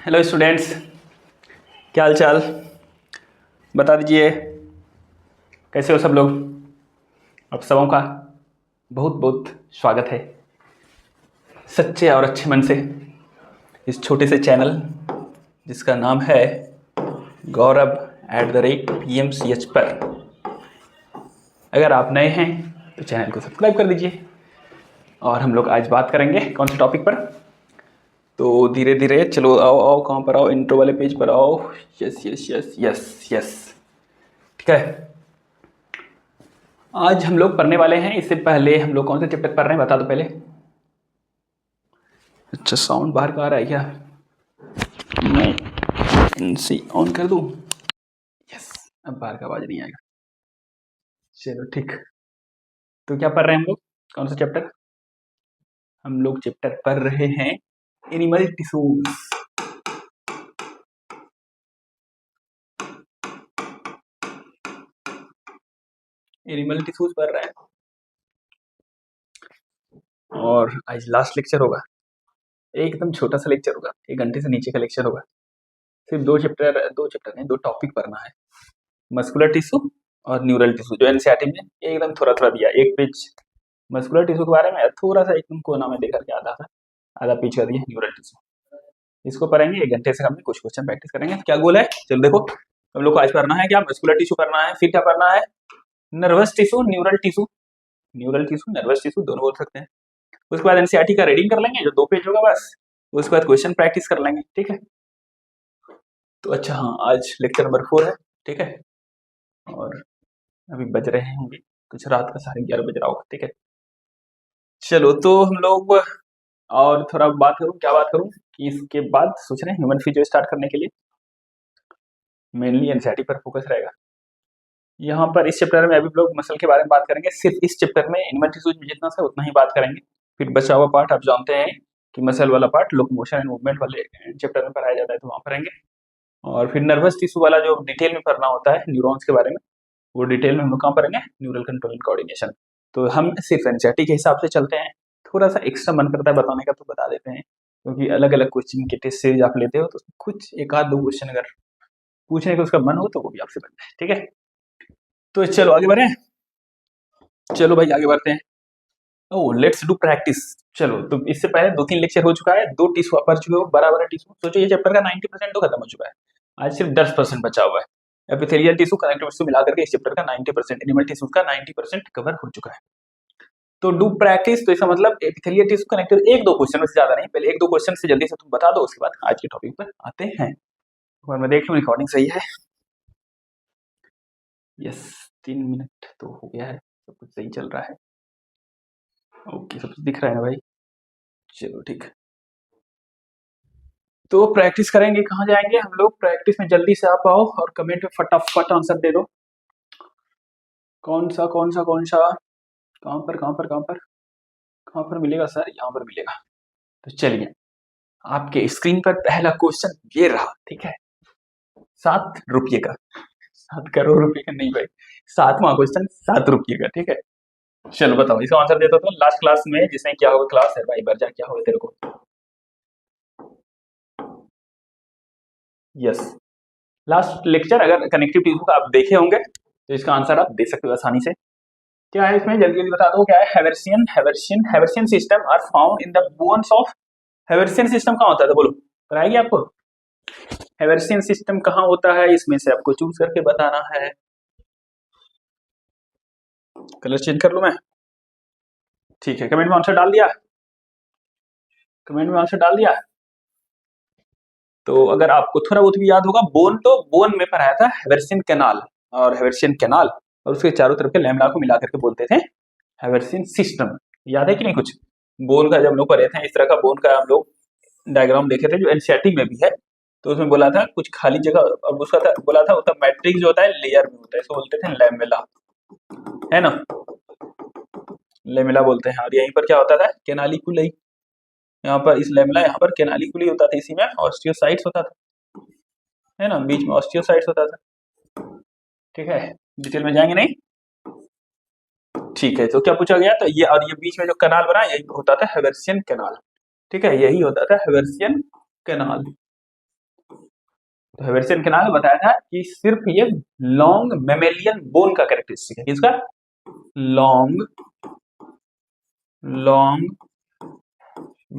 Hello students, क्या हाल चाल बता दीजिए। कैसे हो सब लोग? आप सबों का बहुत बहुत स्वागत है सच्चे और अच्छे मन से इस छोटे से चैनल जिसका नाम है गौरव@PMCH पर। अगर आप नए हैं तो चैनल को सब्सक्राइब कर दीजिए। और हम लोग आज बात करेंगे कौन से टॉपिक पर, तो धीरे धीरे चलो। आओ आओ, कहाँ पर आओ? इंट्रो वाले पेज पर आओ। Yes yes yes yes yes, ठीक है। आज हम लोग पढ़ने वाले हैं, इससे पहले हम लोग कौन से चैप्टर पढ़ रहे हैं बता दो पहले। अच्छा, साउंड बाहर का आ रहा है क्या? मैं इनसे ऑन कर दूं? यस, अब बाहर का आवाज नहीं आएगा। चलो ठीक। तो क्या पढ़ रहे हैं हम लोग? कौन सा चैप्टर? हम लोग चैप्टर पढ़ रहे हैं एनिमल टिश्यूज। एनिमल टिश्यूज पढ़ रहे हैं और आज लास्ट लेक्चर होगा। एकदम छोटा सा लेक्चर होगा, 1 घंटे से नीचे का लेक्चर होगा। सिर्फ दो चैप्टर नहीं, 2 टॉपिक पढ़ना है। मस्कुलर टिश्यू और न्यूरल टिश्यू, जो एनसीईआरटी में एकदम थोड़ा थोड़ा दिया। 1 पेज मस्कुलर टिश्यू के बारे में, थोड़ा सा एकदम कोना में देकर के आधा पेज कर दिया न्यूरल टिश्यू। इसको पढ़ेंगे 1 घंटे से, हम कुछ क्वेश्चन प्रैक्टिस करेंगे। क्या गोल है? चलो देखो, हम लोग को आज पढ़ना है क्या? मस्कुलर टिश्यू पढ़ना है, फिर क्या पढ़ना है? Nervous tissue, neural tissue. Neural tissue, nervous tissue दोनों बोल सकते हैं। उसके बाद एनसीईआरटी का रीडिंग कर लेंगे, जो 2 पेज होगा बस। उसके बाद क्वेश्चन प्रैक्टिस कर लेंगे, ठीक है। तो अच्छा, हाँ, आज लेक्चर नंबर 4 है, ठीक है। और अभी बज रहे होंगे कुछ रात का 11:30 बज रहा होगा, ठीक है। चलो, तो हम लोग और थोड़ा बात करूं, क्या बात करूं कि इसके बाद सोच रहे हैं ह्यूमन फिजियो स्टार्ट करने के लिए मेनली एनसीईआरटी पर फोकस रहेगा। यहाँ पर इस चैप्टर में अभी लोग मसल के बारे में बात करेंगे। सिर्फ इस चैप्टर में एनिमल टिश्यूज में जितना सा उतना ही बात करेंगे। फिर बचा हुआ पार्ट आप जानते हैं कि मसल वाला पार्ट लोकोमोशन एंड मूवमेंट वाले चैप्टर में पढ़ाया जाता है, तो वहाँ पढ़ेंगे। और फिर नर्वस टिश्यू वाला जो डिटेल में पढ़ना होता है न्यूरॉन्स के बारे में, वो डिटेल में हम लोग कहाँ पढ़ेंगे? Neural control and coordination. तो हम सिर्फ एनसीईआरटी के हिसाब से चलते हैं। थोड़ा सा एक्स्ट्रा मन करता है बताने का तो बता देते हैं, क्योंकि अलग अलग क्वेश्चन के टेस्ट सीरीज आप लेते हो तो कुछ 1 आध 2 क्वेश्चन अगर पूछने का उसका मन हो तो वो भी आपसे बनता है, ठीक है। तो चलो आगे बढ़े। चलो भाई आगे बढ़ते हैं। ओ लेट्स डू प्रैक्टिस। चलो, तो इससे पहले 2-3 लेक्चर हो चुका है, 2 टिश्यू आप पढ़ चुके हो, बड़ा बड़ा टिश्यू। सोचो ये चैप्टर का 90% तो खत्म हो चुका है, आज सिर्फ 10% बचा हुआ है। एपिथेलियल टिश्यू, कनेक्टिव टिश्यू मिलाकर के इस चैप्टर का 90%, एनिमल टिश्यू का 90% कवर हो चुका है। तो डू प्रैक्टिस, तो इसका मतलब एपिथेलियल टिश्यू, कनेक्टिव, 1-2 क्वेश्चन से ज्यादा नहीं, पहले 1-2 क्वेश्चन से जल्दी से तुम बता दो, उसके बाद आज के टॉपिक पर आते हैं। और मैं देख लूं रिकॉर्डिंग सही है। यस, 3 मिनट तो हो गया है, सब कुछ सही चल रहा है। ओके, सब कुछ दिख रहा है ना भाई? चलो ठीक। तो प्रैक्टिस करेंगे, कहाँ जाएंगे हम लोग प्रैक्टिस में? जल्दी से आप आओ और कमेंट में फटाफट आंसर दे दो। कौन सा कौन सा कौन सा? कहाँ पर कहाँ पर कहाँ पर कहाँ पर मिलेगा सर? यहाँ पर मिलेगा। तो चलिए, आपके स्क्रीन पर पहला क्वेश्चन ये रहा, ठीक है। 7 रुपये का, 7 करोड़ रुपये का नहीं भाई, 7वां क्वेश्चन 7 रुपये का, ठीक है। चलो बताओ, इसका आंसर देता तो लास्ट क्लास में जिसने क्या होगा, क्लास है भाई बर्जा, क्या होगा तेरे को? यस, लास्ट लेक्चर अगर कनेक्टिव टिश्यू का आप देखे होंगे तो इसका आंसर आप दे सकते हो आसानी से। क्या है इसमें? जल्दी जल्दी बता दो, क्या है? Haversian system are found in the bones of. Haversian system कहाँ होता है, तो बोलो, बताएगी आपको? हैवर्सियन सिस्टम कहाँ होता है, इसमें से आपको चूज करके बताना है। कलर चेंज कर लूं मैं? ठीक है, कमेंट में आंसर डाल दिया? कमेंट में आंसर डाल दिया? तो अगर आपको थोड़ा बहुत भी याद होगा, बोन, तो बोन में पढ़ाया था हैवर्सियन कैनाल, और हैवर्सियन कैनाल और उसके चारों तरफ के लैमेला को मिला करके बोलते थे हैवर्सियन सिस्टम। याद है कि नहीं कुछ? बोन का जब लोग पढ़े थे, इस तरह का बोन का हम लोग डायग्राम देखे थे, जो एनसीईआरटी में भी है। तो उसमें बोला था कुछ खाली जगह, और उसका बोला था उसका मैट्रिक्स जो होता है लेयर में होता है, इसको बोलते थे लैमेला, है ना? लेमेला बोलते हैं। और यहीं पर क्या होता था? कैनालिकुलई। यहाँ पर इस लेमेला, यहाँ पर कैनालिकुलई होता था, इसी में ऑस्टियोसाइट्स होता था, है ना? बीच में ऑस्टियोसाइट्स होता था, ठीक है। डिटेल में जाएंगे नहीं, ठीक है। तो क्या पूछा गया? तो ये, और ये बीच में जो कैनाल बना यही होता था हैवर्सियन कैनाल, ठीक है। यही होता था हैवर्सियन कैनाल। तो हेवरसन के नाम में बताया था कि सिर्फ ये लॉन्ग मेमेलियन बोन का कैरेक्टरिस्टिक है। किसका? लॉन्ग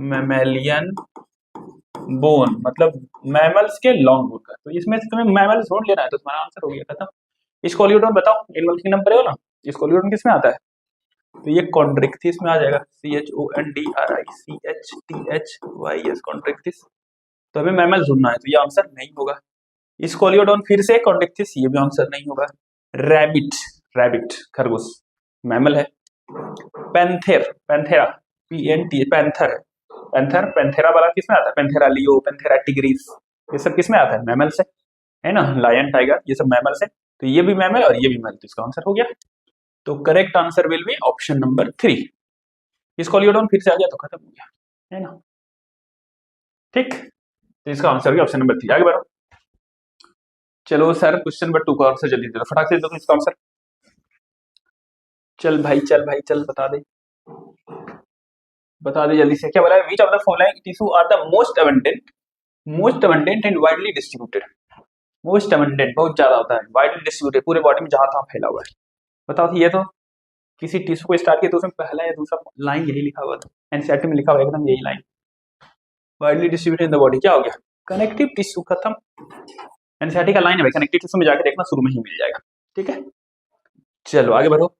मेमेलियन बोन, मतलब मैमल्स के लॉन्ग बोन का। तो इसमें से तुम्हें मैमल्स ढूंढ लेना है तो तुम्हारा आंसर हो गया खत्म। स्कोलियोडोन बताओ, एनिमल किंगडम पढ़े हो ना, स्कोलियोडोन किसमें आता है? तो ये कॉन्ड्रिक्थिस में आ जाएगा, CHONDRICHTHYS कॉन्ड्रिक्थिस। तो हमें मैमल ढूंढना है, तो ये आंसर नहीं होगा। स्कोलियोडोन फिर से कॉन्ड्रिक्थिस, ये भी आंसर नहीं होगा। रैबिट खरगोश मैमल है। पैंथेरा पैंथेरा वाला किसमें आता है? पैंथेरा लियो, पैंथेरा टिग्रिस, ये सब किसमें आता है? मैमल से, है ना। लायन, टाइगर, ये सब मैमल से। तो ये भी मैमल और ये भी मैमल, तो इसका आंसर हो गया। तो correct answer will be option number 3। स्कोलियोडोन फिर से आ गया तो खत्म हो गया, है ना। ठीक, तो इसका आंसर हो गया ऑप्शन नंबर 3। आगे बढ़ो। चलो सर, क्वेश्चन नंबर 2 का आंसर जल्दी दे दो, फटाक से दो इसका आंसर। चल भाई बता दे जल्दी से। क्या बोला है? Which of the following tissue are the most abundant and widely distributed. Most abundant बहुत ज्यादा होता है, वाइडली डिस्ट्रीब्यूटेड पूरे बॉडी में जहां तहां फैला हुआ है। बताओ, ये तो किसी टिश्यू को स्टार्ट किया तो उसमें पहला या दूसरा लाइन यही लिखा हुआ था, एनसीईआरटी में लिखा हुआ एकदम यही line, widely distributed in the body. क्या हो गया? कनेक्टिव टिश्यू, खत्म। एनसीईआरटी का लाइन है भाई, कनेक्टिव टिश्यू में जाके देखना, शुरू में ही मिल जाएगा। ठीक है, चलो आगे बढ़ो।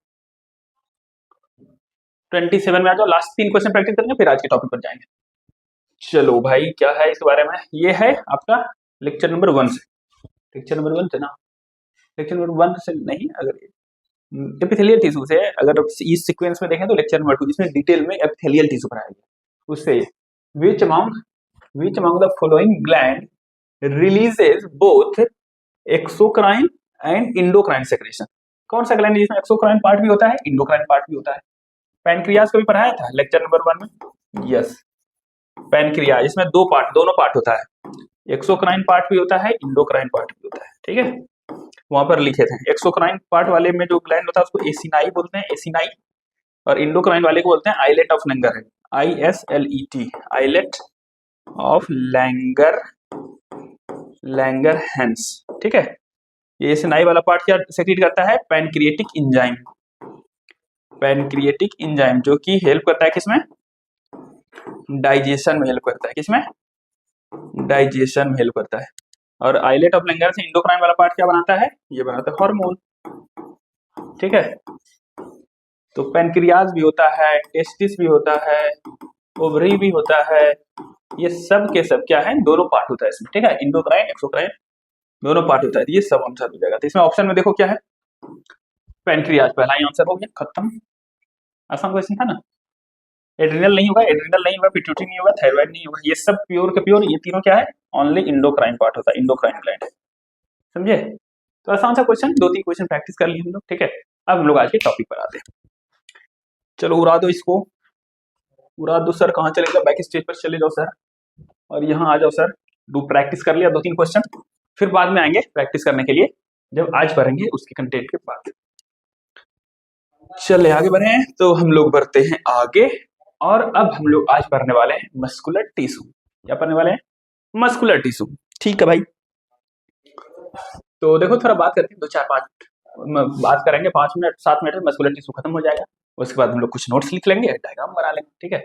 27 में आ जाओ, लास्ट 3 क्वेश्चन प्रैक्टिस करेंगे, फिर आज के टॉपिक पर जाएंगे। चलो भाई, क्या है इस बारे में? ये है आपका लेक्चर नंबर 1 से। लेक्चर नंबर 1 से ना, लेक्चर नंबर 1 से नहीं, अगर एपिथेलियल टिश्यू से अगर इस सीक्वेंस में देखें तो लेक्चर नंबर 2, इसमें डिटेल में एपिथेलियल टिश्यू पढ़ाया गया। उससे which among the following gland releases both exocrine and endocrine secretion। कौन सा ग्लैंड जिसमें एक्सोक्राइन पार्ट भी होता है, इंडोक्राइन पार्ट भी होता है? पैनक्रियाज को भी पढ़ाया था लेक्चर नंबर 1 में। यस, पैनक्रियाज, इसमें दोनों पार्ट होता है, एक्सोक्राइन पार्ट भी होता है, इंडोक्राइन पार्ट भी होता है। ठीक है, वहां पर लिखे थे। एक्सोक्राइन पार्ट वाले में जो ग्लैंड होता है उसको एसिनाई बोलते हैं, एसिनाई। और इंडोक्राइन वाले को बोलते हैं islet of Langer, ISLET, islet of Langerhans. ठीक है, ये एसिनाई वाला पार्ट क्या सेक्रेट करता है? पैनक्रिएटिक एंजाइम, जो कि हेल्प करता है किसमें? डाइजेशन में हेल्प करता है। किसमें? डाइजेशन में हेल्प करता है। और आइलेट ऑफ लैंगर से इंडोक्राइन वाला पार्ट क्या बनाता है? ये बनाता है हार्मोन। ठीक है, तो पैनक्रियाज भी होता है, टेस्टिस भी होता है, ओवरी भी होता है, ये सब के सब क्या है? दोनों पार्ट होता है इसमें। ठीक है, इंडोक्राइन एक्सोक्राइन दोनों पार्ट होता है। ये सब आंसर हो जाएगा। तो इसमें ऑप्शन में देखो क्या है? पैनक्रियाज, पहला ही आंसर हो गया, खत्म। आसान क्वेश्चन था ना। एड्रिनल नहीं होगा, पिट्यूटरी नहीं होगा, थायराइड नहीं होगा, ये सब प्योर के प्योर, ये तीनों क्या है? ओनली इंडोक्राइन पार्ट होता है, इंडोक्राइन ग्लैंड। समझे? तो आसान सा क्वेश्चन, 2-3 क्वेश्चन प्रैक्टिस कर लिए हम लोग। ठीक है, अब हम लोग आज के टॉपिक पर आते हैं। चलो उड़ा दो इसको, उड़ा दो सर। कहाँ चले जाओ? बैक स्टेज पर चले जाओ सर, और यहाँ आ जाओ सर। प्रैक्टिस कर लिया 2-3 क्वेश्चन, फिर बाद में आएंगे प्रैक्टिस करने के लिए जब आज पढ़ेंगे उसके कंटेंट के बाद। चले आगे बढ़े हैं, तो हम लोग बढ़ते हैं आगे, और अब हम लोग आज पढ़ने वाले हैं मस्कुलर टिश्यू। क्या पढ़ने वाले हैं? Muscular tissue. ठीक है भाई, तो देखो थोड़ा बात करते हैं, 2-4-5 बात करेंगे, 5 मिनट 7 मिनट में मस्कुलर टिश्यू खत्म हो जाएगा। उसके बाद हम लोग कुछ नोट्स लिख लेंगे, डायग्राम बना लेंगे। ठीक है,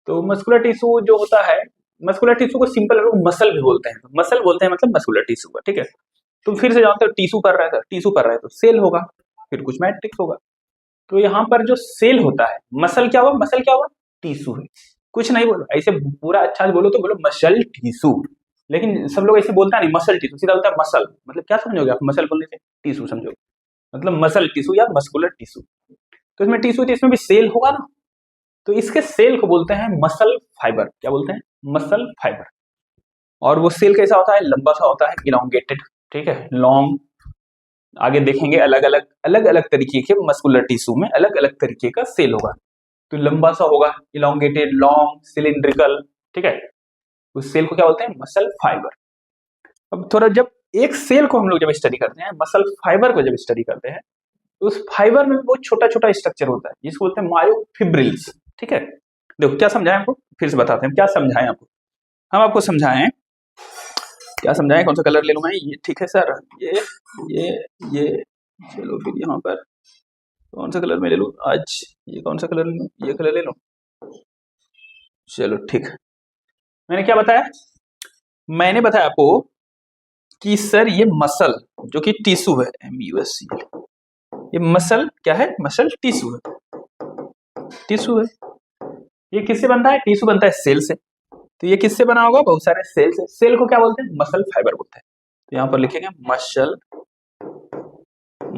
तो मस्कुलर टिश्यू जो होता है, मस्कुलर टिश्यू को सिंपल लोग मसल भी बोलते हैं, मसल बोलते हैं मतलब मस्कुलर टिश्यू का। ठीक है, तुम फिर से जानते हो टिश्यू कर रहा है तो सेल होगा, फिर कुछ मैट्रिक्स होगा। तो यहाँ पर जो सेल होता है, मसल क्या हुआ? टिश्यू है। कुछ नहीं बोलो, ऐसे पूरा अच्छा बोलो तो बोलो मसल टिश्यू, लेकिन सब लोग ऐसे बोलता नहीं मसल टिश्यू, सीधा बोलता है मसल। मतलब क्या समझोगे आप मसल बोलने से? टिश्यू समझोगे, मतलब मसल टिश्यू या मस्कुलर टिश्यू। तो इसमें टिश्यू तो इसमें भी सेल होगा ना, तो इसके सेल को बोलते हैं मसल फाइबर। क्या बोलते हैं? Muscle fibre. और वो सेल कैसा होता है? लंबा सा होता है, इलोंगेटेड। ठीक है, लॉन्ग। आगे देखेंगे अलग अलग तरीके के मस्कुलर टिश्यू में अलग अलग तरीके का सेल होगा। तो लंबा सा होगा, इलोंगेटेड, लॉन्ग, सिलिंड्रिकल। ठीक है, उस सेल को क्या बोलते हैं? Muscle fibre. अब थोड़ा जब एक सेल को हम लोग जब स्टडी करते हैं, मसल फाइबर को जब स्टडी करते हैं, तो उस फाइबर में बहुत छोटा छोटा स्ट्रक्चर होता है जिसको बोलते हैं मायोफिब्रिल्स। ठीक है, देखो क्या समझाएं आपको, फिर से बताते हैं क्या समझाएं आपको। हम आपको समझाएं क्या समझाएं, कौन सा कलर ले लूँ मैं? ये ठीक है सर, ये ये चलो फिर यहाँ पर कौन सा कलर मैं ले लूँ आज? ये कौन सा कलर ले लूँ? ये कलर ले लूँ? चलो ठीक है। मैंने क्या बताया? मैंने बताया आपको कि सर ये मसल जो कि टिश्यू है, MUSCL, ये मसल क्या है? मसल टिश्यू है, टिश्यू है। ये किससे बनता है? टिश्यू बनता है सेल से। तो ये किससे बना होगा? बहुत सारे सेल से। सेल को क्या बोलते हैं? मसल फाइबर बोलते हैं। तो यहाँ पर लिखेंगे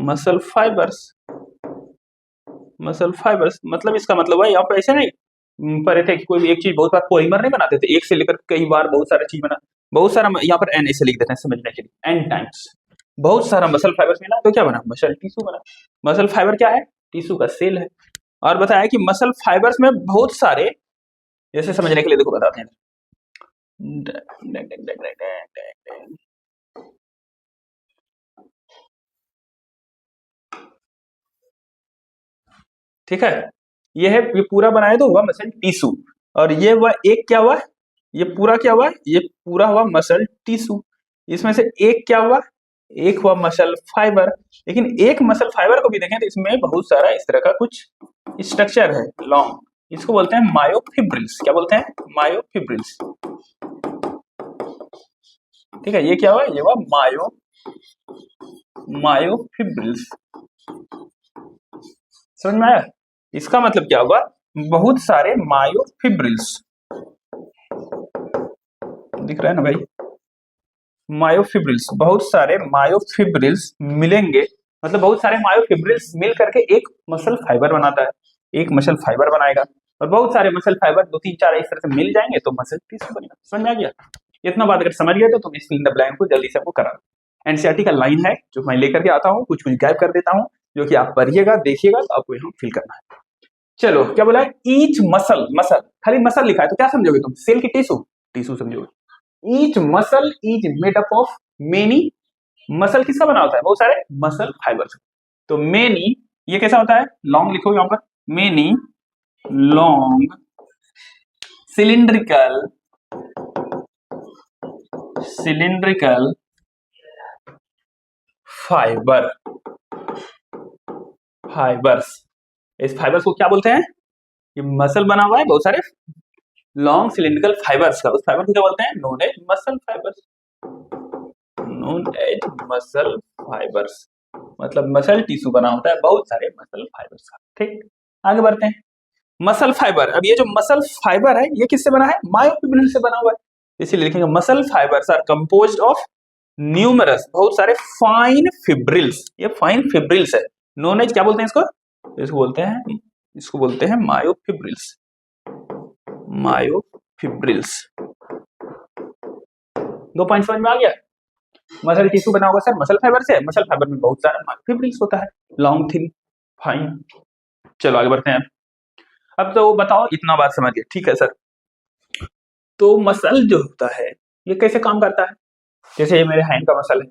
मसल फाइबर्स, मसल फाइबर्स। मतलब इसका मतलब है यहाँ पर ऐसे नहीं पढ़े थे कि कोई भी एक चीज बहुत बार पॉलीमर नहीं बनाते थे, एक से लेकर कई बार बहुत सारा चीज बना, बहुत सारा यहाँ पर एन ऐसे लिख देते हैं समझने के लिए, एन टाइम्स बहुत सारा मसल फाइबर्स मिला तो क्या बना? मसल टिश्यू बना। मसल फाइबर क्या है? टिश्यू का सेल है। और बताया कि मसल फाइबर्स में बहुत सारे, जैसे समझने के लिए देखो बताते हैं। ठीक है, ये है, ये पूरा बनाए तो हुआ मसल टिश्यू, और ये हुआ एक क्या हुआ? ये पूरा क्या हुआ? ये पूरा हुआ मसल टिश्यू। इसमें से एक क्या हुआ? एक हुआ मसल फाइबर। लेकिन एक मसल फाइबर को भी देखें तो इसमें बहुत सारा इस तरह का कुछ स्ट्रक्चर है लॉन्ग, इसको बोलते हैं मायोफिब्रिल्स। क्या बोलते हैं? मायोफिब्रिल्स। ठीक है, ये क्या हुआ? ये हुआ मायोफिब्रिल्स। समझ में आया? इसका मतलब क्या हुआ? बहुत सारे मायोफिब्रिल्स दिख रहा है ना भाई? मायोफिब्रिल्स, बहुत सारे मायोफिब्रिल्स मिलेंगे, मतलब बहुत सारे मायोफिब्रिल्स मिल करके एक मसल फाइबर बनाता है, एक मसल फाइबर बनाएगा, और बहुत सारे मसल फाइबर 2 3 4 इस तरह से मिल जाएंगे तो मसल टिश्यू बनेगा। समझ में आ गया? इतना बात अगर समझ गए तो तुम इस फिल इन द ब्लैंक को जल्दी से आपको करा। एनसीईआरटी का लाइन है जो मैं लेकर के आता हूँ, कुछ कुछ गायब कर देता हूँ, जो कि आप पढ़िएगा देखिएगा तो आपको यहाँ फिल करना है। चलो क्या बोला है? ईच मसल, मसल खाली मसल लिखा है तो क्या समझोगे तुम? सेल की टिश्यू, टिश्यू समझोगे। Each muscle is made up of many, muscle किसका बना होता है? बहुत सारे मसल फाइबर्स। तो मेनी ये कैसा होता है? लॉन्ग लिखो यहाँ पर, many long cylindrical fibre, fibres. इस फाइबर्स को क्या बोलते हैं? ये मसल बना हुआ है बहुत सारे लॉन्ग सिलिंड्रिकल फाइबर्स का, उस फाइबर को क्या बोलते हैं? Known as muscle fibres, known as muscle fibres. मतलब मसल टिश्यू बना होता है बहुत सारे मसल फाइबर्स का। ठीक, आगे बढ़ते हैं। मसल फाइबर, अब ये जो मसल फाइबर है ये किससे बना है? मायोफिब्रिल से बना हुआ है, इसीलिए लिखेंगे muscle fibres are composed of numerous, बहुत सारे फाइन फिब्रिल्स। ये फाइन फिब्रिल्स है, नोन एज क्या बोलते हैं इसको? इसको बोलते हैं मायोफिब्रिल्स, मायोफिब्रिल्स। 2 पॉइंट समझ में आ गया? मसल टिश्यू बना होगा सर मसल फाइबर से, मसल फाइबर में बहुत सारा मायोफिब्रिल्स होता है, लॉन्ग थिन फाइन। चलो आगे बढ़ते हैं। अब तो बताओ, इतना बात समझ गए? ठीक है सर, तो मसल जो होता है ये कैसे काम करता है? जैसे ये मेरे हैंड का मसल है,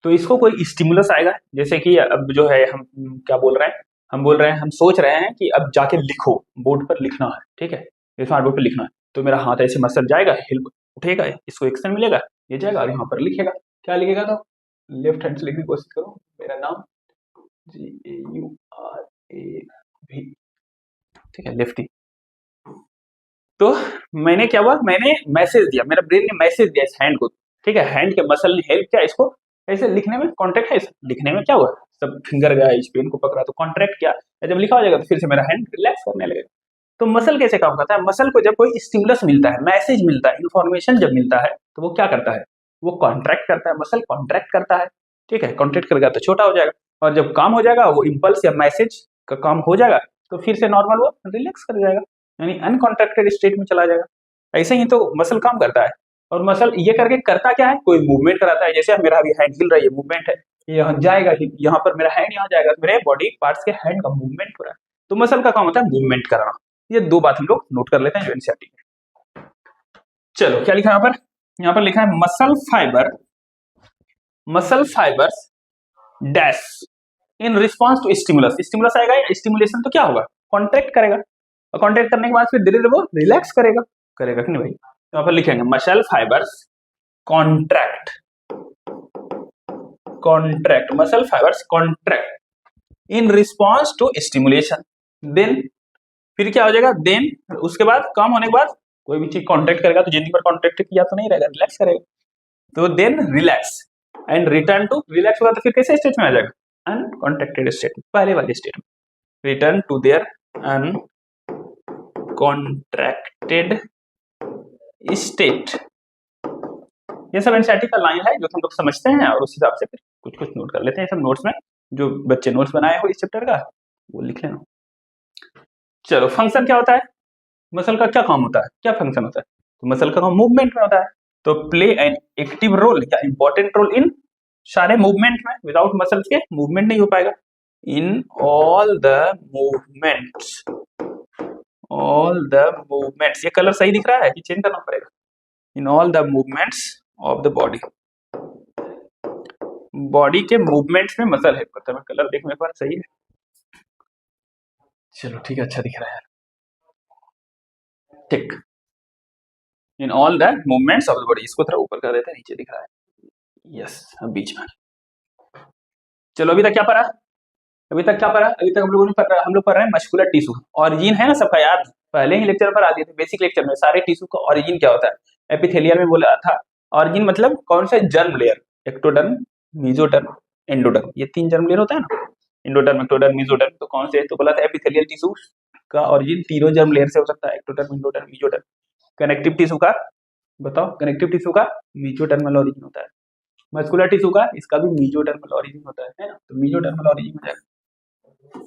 तो इसको कोई स्टिमुलस आएगा, जैसे कि अब जो है हम क्या बोल रहे हैं, हम सोच रहे हैं कि अब जाके लिखो, बोर्ड पर लिखना है, ठीक है, स्मार्ट बोर्ड पर लिखना है, तो मेरा हाथ ऐसे मसल जाएगा, हेल्प उठेगा, इसको एक्शन मिलेगा, ये जाएगा और यहाँ पर लिखेगा। क्या लिखेगा? तो लेफ्ट हैंड से लिखने की कोशिश करो, मेरा नाम GAURAV, ठीक है, लेफ्टी। तो मैंने क्या हुआ? मैंने मैसेज दिया, मेरा ब्रेन ने मैसेज दिया इस हैंड को, ठीक है, हैंड के मसल ने हेल्प किया इसको ऐसे लिखने में, कॉन्ट्रैक्ट है लिखने में। क्या हुआ? सब फिंगर गया इस पेन को पकड़ा तो कॉन्ट्रैक्ट किया, जब लिखा हो जाएगा तो फिर से मेरा हैंड रिलैक्स करने लगेगा। तो मसल कैसे काम करता है? मसल को जब कोई स्टिमुलस मिलता है, मैसेज मिलता है, इन्फॉर्मेशन जब मिलता है तो वो क्या करता है? वो कॉन्ट्रैक्ट करता है, मसल कॉन्ट्रैक्ट करता है, ठीक है, कॉन्ट्रैक्ट करेगा तो छोटा हो जाएगा, और जब काम हो जाएगा, वो इम्पल्स या मैसेज का काम हो जाएगा तो फिर से नॉर्मल वो रिलैक्स कर जाएगा, यानी अनकॉन्ट्रैक्टेड स्टेट में चला जाएगा। ऐसे ही तो मसल काम करता है। और मसल ये करके करता क्या है? कोई मूवमेंट कराता है, जैसे मेरा अभी हैंड हिल रहा है, ये मूवमेंट है, यहाँ जाएगा, यहाँ पर मेरा हैंड यहाँ जाएगा, तो मेरे बॉडी पार्ट्स के हैंड का मूवमेंट हो रहा है। तो मसल का काम होता है मूवमेंट कराना। ये 2 बात हम लोग नोट कर लेते हैं एनसीईआरटी में। चलो क्या लिखा है यहाँ पर? यहाँ पर लिखा है muscle fibres dash in response to stimulus. Stimulus आएगा या स्टिमुलेशन तो क्या होगा? कॉन्ट्रैक्ट करेगा, और कॉन्ट्रैक्ट करने के बाद फिर धीरे धीरे वो रिलैक्स करेगा कि नहीं भाई? तो यहाँ पर लिखेंगे muscle fibres contract, contract, muscle fibres contract in response to stimulation. Then फिर क्या हो जाएगा, देन उसके बाद काम होने के बाद कोई भी चीज कॉन्ट्रैक्ट करेगा तो जिंदगी भर कॉन्ट्रैक्ट किया तो नहीं रहेगा, रिलैक्स करेगा, तो then relax and return to, relax हुआ तो फिर कैसे स्टेट में आ जाएगा, अनकॉन्ट्रैक्टेड स्टेट, पहले वाले स्टेट में, return to their uncontracted state. ये सब एनसीईआरटी का लाइन है जो हम लोग समझते हैं और उस हिसाब से फिर कुछ कुछ नोट कर लेते हैं। सब नोट्स में जो बच्चे नोट्स बनाए हो इस चैप्टर का वो लिख लेना। चलो, फंक्शन क्या होता है, मसल का क्या काम होता है, क्या फंक्शन होता है, तो मसल का काम मूवमेंट में होता है, तो प्ले एन एक्टिव रोल या इंपॉर्टेंट रोल इन सारे मूवमेंट में, विदाउट मसल्स के मूवमेंट नहीं हो पाएगा, in all the movements, all the movements, ये कलर सही दिख रहा है कि चेंज करना पड़ेगा, in all the movements of the body, body के मूवमेंट्स में मसल हेल्प करता है। मैं कलर देखने पर सही है, चलो ठीक है, अच्छा दिख रहा है, ठीक, in all the movements of the body, इसको थोड़ा ऊपर कर देते हैं, नीचे दिख रहा है, यस, अब बीच में। चलो अभी तक क्या पढ़ा, अभी तक हम लोगों ने पढ़ा, हम लोग पढ़ रहे हैं मस्कुलर टिश्यू, ऑरिजिन है ना सबका याद, पहले ही लेक्चर पर आ दिए थे, बेसिक लेक्चर में सारे टिश्यू का ऑरिजिन क्या होता है, एपिथेलियल में बोला था, ऑरिजिन मतलब कौन सा, germ layer, ectoderm, mesoderm, endoderm, ये 3 जर्म लेयर होता है ना, एंडोडर्म, एक्टोडर्म, मेसोडर्म, तो कौन से, तो बोला था एपिथेलियल टिश्यू का ऑरिजिन तीनों जर्म लेयर से हो सकता है, ectoderm, endoderm, mesoderm. Connective tissue का बताओ, कनेक्टिव टिश्यू का मेसोडर्मल ऑरिजिन होता है, मस्कुलर टिश्यू का इसका भी मेसोडर्मल ऑरिजिन होता है ना, तो मेसोडर्मल ऑरिजिन हो जाएगा,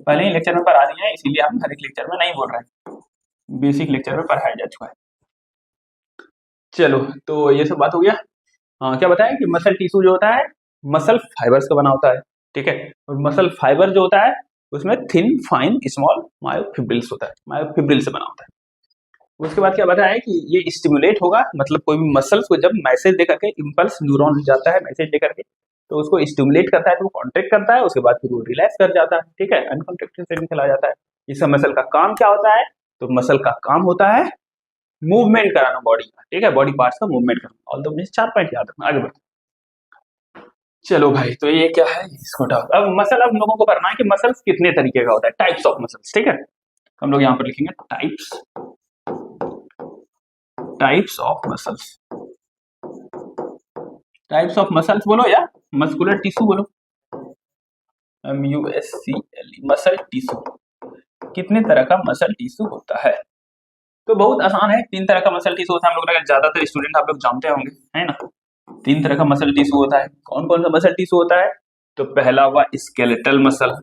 पहले ही लेक्चर में पढ़ा दिए हैं इसीलिए हम हर एक लेक्चर में नहीं बोल रहे हैं, बेसिक लेक्चर में पढ़ाया जा चुका है। चलो तो ये सब बात हो गया। हाँ, क्या बताया कि मसल टिश्यू जो होता है मसल फाइबर्स का बना होता है, ठीक है, और मसल फाइबर जो होता है उसमें थिन फाइन स्मॉल मायोफिब्रिल्स होता है, मायोफिब्रिल से बना होता है। उसके बाद क्या बताया कि ये स्टिमुलेट होगा, मतलब कोई भी मसल्स को जब मैसेज दे करके, इम्पल्स न्यूरॉन जाता है मैसेज दे करके, तो उसको स्टिमुलेट करता है, तो वो कॉन्ट्रैक्ट करता है, उसके बाद फिर वो रिलैक्स कर जाता है, ठीक है, अनकॉन्ट्रैक्टेड स्टेट में चला जाता है। इसका मसल का काम क्या होता है, तो मसल का काम होता है मूवमेंट कराना बॉडी का, ठीक है, बॉडी पार्ट्स का मूवमेंट करना। ऑल दो मुझे 4 पॉइंट याद रखना, आगे बढ़ते। चलो भाई, तो ये क्या है, इसको हटाओ। अब मसल, अब लोगों को करना है कि मसल्स कितने तरीके का होता है, टाइप्स ऑफ मसल्स, ठीक है, हम लोग यहाँ पर लिखेंगे types of muscles, types of muscles बोलो या मस्कुलर टिश्यू बोलो, MUSCLE, मसल टिश्यू, कितने तरह का मसल टिश्यू होता है, तो बहुत आसान है, 3 तरह का मसल टिश्यू होता है, हम लोग ज्यादातर स्टूडेंट आप लोग जानते होंगे, है ना, 3 तरह का मसल टिश्यू होता है। कौन कौन सा मसल टिश्यू होता है, तो पहला हुआ skeletal muscle,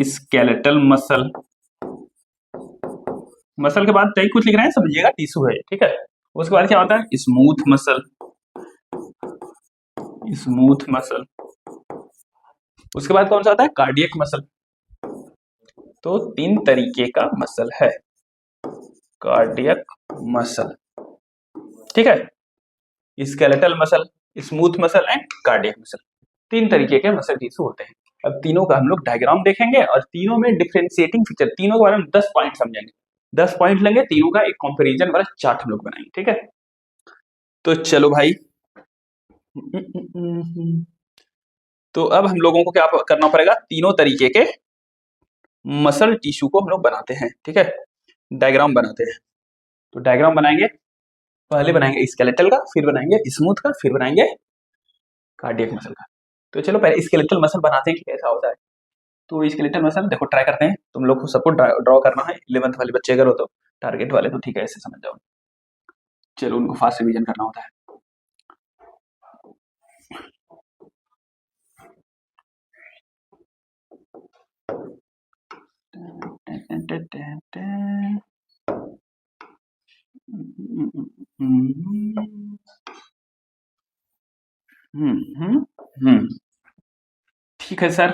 skeletal muscle, muscle के बाद कई कुछ लिख रहे हैं, समझिएगा टिश्यू है, ठीक है। उसके बाद क्या होता है, स्मूथ मसल, स्मूथ मसल, उसके बाद कौन सा होता है, कार्डियक मसल, तो 3 तरीके का मसल है, कार्डियक मसल, ठीक है, skeletal muscle, smooth muscle and cardiac muscle, 3 तरीके के मसल टिश्यू होते हैं। अब तीनों का हम लोग डायग्राम देखेंगे और तीनों में डिफरेंशिएटिंग फीचर, तीनों के बारे में 10 पॉइंट समझेंगे, 10 पॉइंट लेंगे, तीनों का एक कंपैरिजन वाला चार्ट हम लोग बनाएंगे, ठीक है। तो चलो भाई, तो अब हम लोगों को क्या करना पड़ेगा, तीनों तरीके के मसल टिश्यू को हम लोग बनाते हैं, ठीक है, डायग्राम बनाते हैं। तो डायग्राम बनाएंगे, पहले बनाएंगे स्केलेटल का, फिर बनाएंगे स्मूथ का, फिर बनाएंगे कार्डियक मसल का। तो चलो पहले स्केलेटल मसल बनाते हैं कि कैसा होता है। तो स्केलेटल मसल देखो, ट्राई करते हैं, तुम लोग को सबको ड्रॉ करना है, 11th वाले बच्चे अगर हो तो, टारगेट वाले तो ठीक है, ऐसे समझ जाओ, चलो उनको फास्ट रिवीजन करना होता है। ठीक है सर,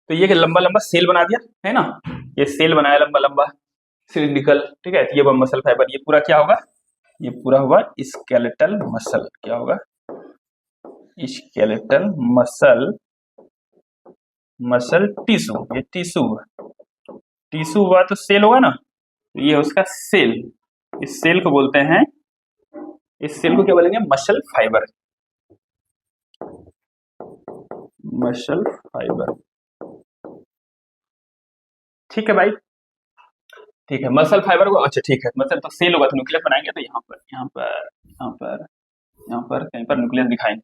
तो ये लंबा लंबा सेल बना दिया है ना, ये सेल बनाया लंबा लंबा सिलिंड्रिकल, ठीक है, ये मसल फाइबर, ये पूरा क्या होगा, ये पूरा हुआ स्केलेटल मसल, क्या होगा, स्केलेटल मसल, मसल टिश्यू, ये टिश्यू हुआ तो सेल होगा ना, ये उसका सेल, इस सेल को बोलते हैं इस सेल को क्या बोलेंगे? Muscle fibre. मसल फाइबर, ठीक है भाई, ठीक है। मसल फाइबर को, अच्छा ठीक है, मसल तो सेल होगा तो न्यूक्लियस बनाएंगे, तो यहाँ पर यहाँ पर यहाँ पर यहाँ पर कहीं पर न्यूक्लियस दिखाएंगे।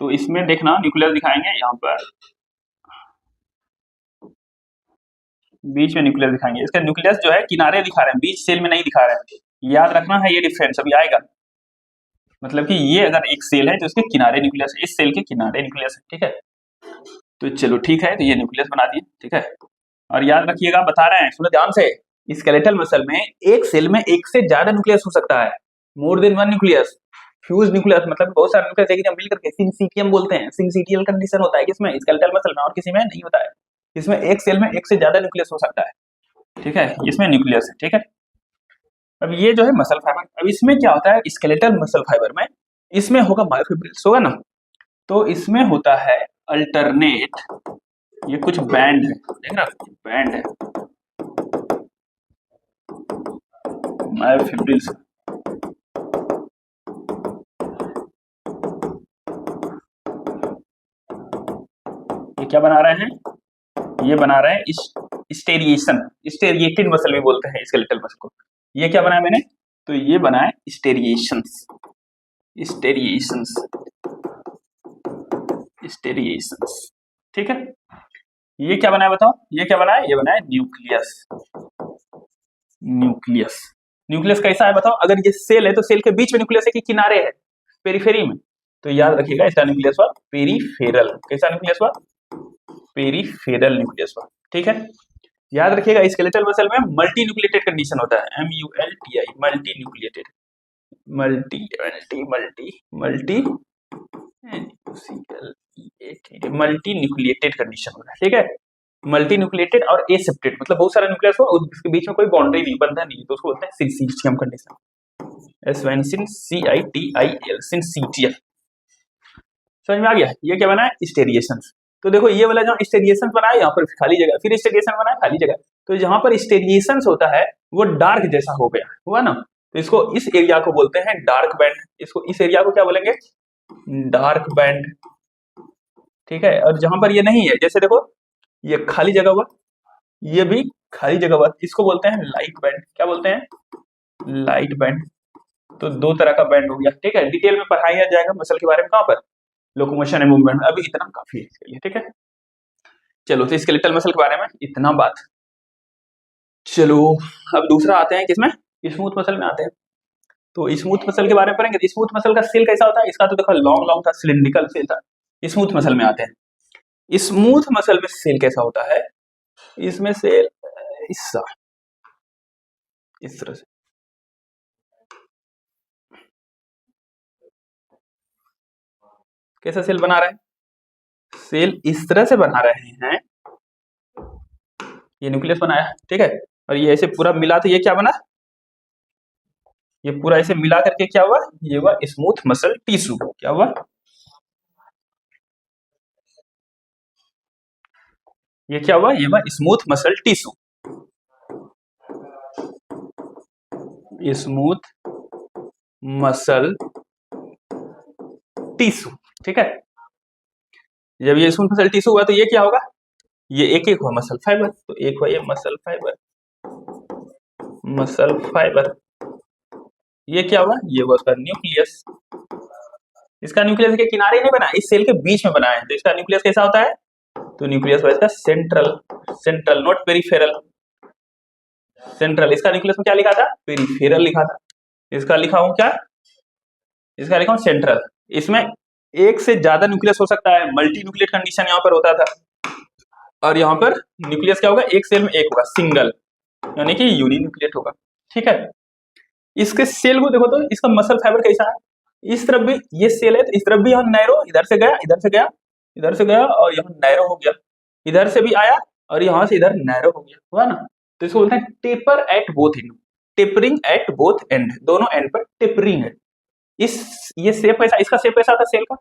तो इसमें देखना न्यूक्लियस दिखाएंगे, यहाँ पर बीच में न्यूक्लियस दिखाएंगे। इसका न्यूक्लियस जो है किनारे दिखा रहे हैं, बीच सेल में नहीं दिखा रहे हैं, याद रखना है ये डिफरेंस अभी आएगा। मतलब कि ये अगर एक सेल है तो इसके किनारे न्यूक्लियस है, इस सेल के किनारे न्यूक्लियस है, ठीक है। तो चलो ठीक है, तो ये न्यूक्लियस बना दिए, ठीक है। और याद रखिएगा, बता रहे हैं, सुनो ध्यान से, स्केलेटल मसल में एक सेल में एक से ज्यादा न्यूक्लियस हो सकता है, more than one nucleus. Fuse nucleus मतलब बहुत सारे न्यूक्लियस एक जगह मिल करके सिंसीटियम बोलते हैं। सिंसीटियल कंडीशन होता है किसमें? स्केलेटल मसल में, और किसी में नहीं होता है। इसमें एक सेल में एक से ज्यादा न्यूक्लियस हो सकता है, ठीक है, इसमें न्यूक्लियस है, ठीक है। अब ये जो है मसल फाइबर, अब इसमें क्या होता है स्केलेटल मसल फाइबर में, इसमें होगा मायोफिब्रिल्स, होगा ना। तो इसमें होता है अल्टरनेट, ये कुछ बैंड है, देख ना, बैंड है मायोफिब्रिल्स। ये क्या बना रहे हैं? ये बना रहे हैं स्टेरिएशन, स्टेरिएटेड मसल भी बोलते हैं स्केलेटल मसल को। ये क्या बनाया मैंने? तो ये बनाए स्टेरिएशंस, स्टेरिएशंस, स्टेरिएशंस, ठीक है। ये क्या बनाया बताओ? ये क्या बनाया? ये बनाया न्यूक्लियस। न्यूक्लियस, न्यूक्लियस कैसा है बताओ? अगर ये सेल है तो सेल के बीच में न्यूक्लियस है कि किनारे है? पेरिफेरी में। तो याद रखिएगा इसका न्यूक्लियस हुआ पेरिफेरल। कैसा न्यूक्लियस हुआ? पेरिफेरल न्यूक्लियस हुआ, ठीक है। याद रखिएगा स्केलेटल मसल में मल्टी न्यूक्लिएटेड कंडीशन होता है, MULTI, multi nucleated, multi multi multi multi multi nucleated condition होता है, ठीक है। मल्टी न्यूक्लिएटेड और एसेप्टेड मतलब बहुत सारा न्यूक्लियस हो और उसके बीच में कोई बाउंड्री नहीं, बंधन नहीं, तो उसको बोलते हैं सिंसीटियम कंडीशन। सिंसीटियल, सिंसीटियल, समझ में आ गया? ये क्या बना है? स्टेरिएशंस। तो देखो ये वाला जो स्टेरिएशंस बना है, यहाँ पर खाली जगह, फिर स्टेरिएशन बना है, खाली जगह। तो जहां पर स्टेरिएशंस होता है वो डार्क जैसा हो गया, हुआ ना। तो इसको, इस एरिया को बोलते हैं डार्क बैंड। इसको, इस एरिया को क्या बोलेंगे? डार्क बैंड, ठीक है। और जहां पर ये नहीं है, जैसे देखो ये खाली जगह हुआ, ये भी खाली जगह हुआ, इसको बोलते हैं लाइट बैंड। क्या बोलते हैं? Light band. तो दो तरह का बैंड हो गया, ठीक है। डिटेल में पढ़ाया जाएगा मसल के बारे में, कहां पर? Locomotion and movement. अभी इतना काफी है इसके लिए, ठीक है। चलो, तो स्केलेटल मसल के बारे में इतना बात। चलो अब दूसरा आते हैं, किसमें? स्मूथ मसल में आते हैं। तो स्मूथ मसल के बारे में पढ़ेंगे। स्मूथ मसल का सेल कैसा होता है? इसका तो देखो लॉन्ग लॉन्ग था, सिलिंड्रिकल सेल था। स्मूथ मसल में आते हैं। स्मूथ मसल में सेल कैसा होता है? इसमें सेल इस तरह से, कैसा सेल बना रहे हैं? सेल इस तरह से बना रहे हैं, ये न्यूक्लियस बनाया है, ठीक है। और ये ऐसे पूरा मिला, तो ये क्या बना? ये पूरा ऐसे मिला करके क्या हुआ? ये हुआ स्मूथ मसल टिश्यू। क्या हुआ? ये क्या हुआ? ये हुआ smooth muscle tissue, smooth muscle tissue, ठीक है। जब ये स्मूथ मसल टिश्यू हुआ तो ये क्या होगा? ये एक एक हुआ मसल फाइबर। तो एक हुआ ये मसल फाइबर, मसल फाइबर। ये क्या हुआ? ये हुआ उसका न्यूक्लियस। इसका न्यूक्लियस के किनारे नहीं बना, इस सेल के बीच में बना है। तो इसका न्यूक्लियस कैसा होता है? तो न्यूक्लियस हुआ इसका central, central not peripheral, central. इसका न्यूक्लियस में क्या लिखा था? पेरिफेरल लिखा था। इसका लिखा हूं क्या? इसका लिखा हूं सेंट्रल। इसमें एक से ज्यादा न्यूक्लियस हो सकता है, मल्टी न्यूक्लिएट कंडीशन यहाँ पर होता था। और यहाँ पर न्यूक्लियस क्या होगा? एक सेल में एक होगा, सिंगल, यानी कि यूनिन्यूक्लिएट होगा, ठीक है। इसके सेल को देखो तो इसका मसल फाइबर कैसा है? इस तरफ भी ये सेल है तो इस तरफ भी यहाँ नैरो, इधर से गया, इधर से गया, इधर से गया और यहाँ नैरो हो गया, इधर से भी आया और यहाँ से इधर नैरो हो गया, हुआ ना। तो इसको बोलते हैं taper at both and, tapering at both and, दोनों एंड पर टेपरिंग है। ये शेप कैसा? इसका शेप कैसा था सेल का?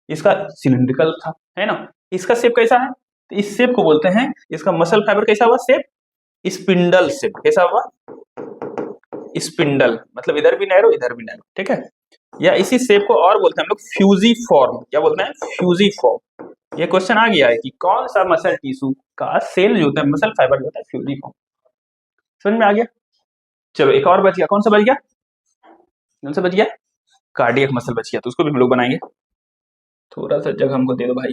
इसका सिलिंड्रिकल था, है ना। इसका शेप कैसा है? तो इस शेप को बोलते हैं, इसका मसल फाइबर कैसा हुआ? Shape spindle shape. कैसा हुआ? स्पिंडल, मतलब इधर भी नैरो इधर भी नैरो, ठीक है। या इसी शेप को और बोलते हैं हम लोग फ्यूजीफॉर्म। क्या बोलते हैं? फ्यूजीफॉर्म। ये क्वेश्चन आ गया है कि कौन सा मसल टिश्यू का सेल जो होता है, मसल फाइबर जो होता है फ्यूजीफॉर्म। समझ में आ गया? चलो एक और बच गया। कौन सा बच गया? कौन सा बच गया? कार्डियक मसल बच गया, तो उसको भी हम लोग बनाएंगे। थोड़ा सा जगह हमको दे दो भाई।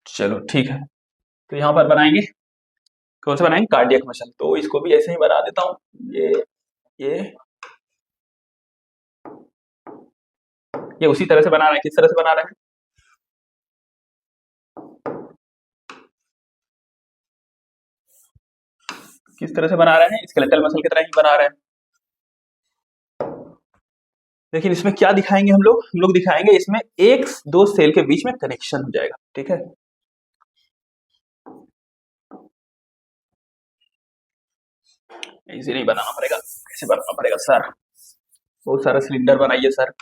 चलो ठीक है, तो यहाँ पर बनाएंगे। कौन सा बनाएंगे? Cardiac muscle. तो इसको भी ऐसे ही बना देता हूँ। ये उसी तरह से बना रहे हैं। किस तरह से बना रहे हैं? किस तरह से बना रहे हैं? स्केलेटल मसल की तरह ही बना रहे हैं। लेकिन इसमें क्या दिखाएंगे हम लोग? हम लोग दिखाएंगे इसमें एक दो सेल के बीच में कनेक्शन हो जाएगा। ठीक है, इसे नहीं बनाना पड़ेगा। कैसे बनाना पड़ेगा सर? बहुत सारा सिलेंडर बनाइए सर।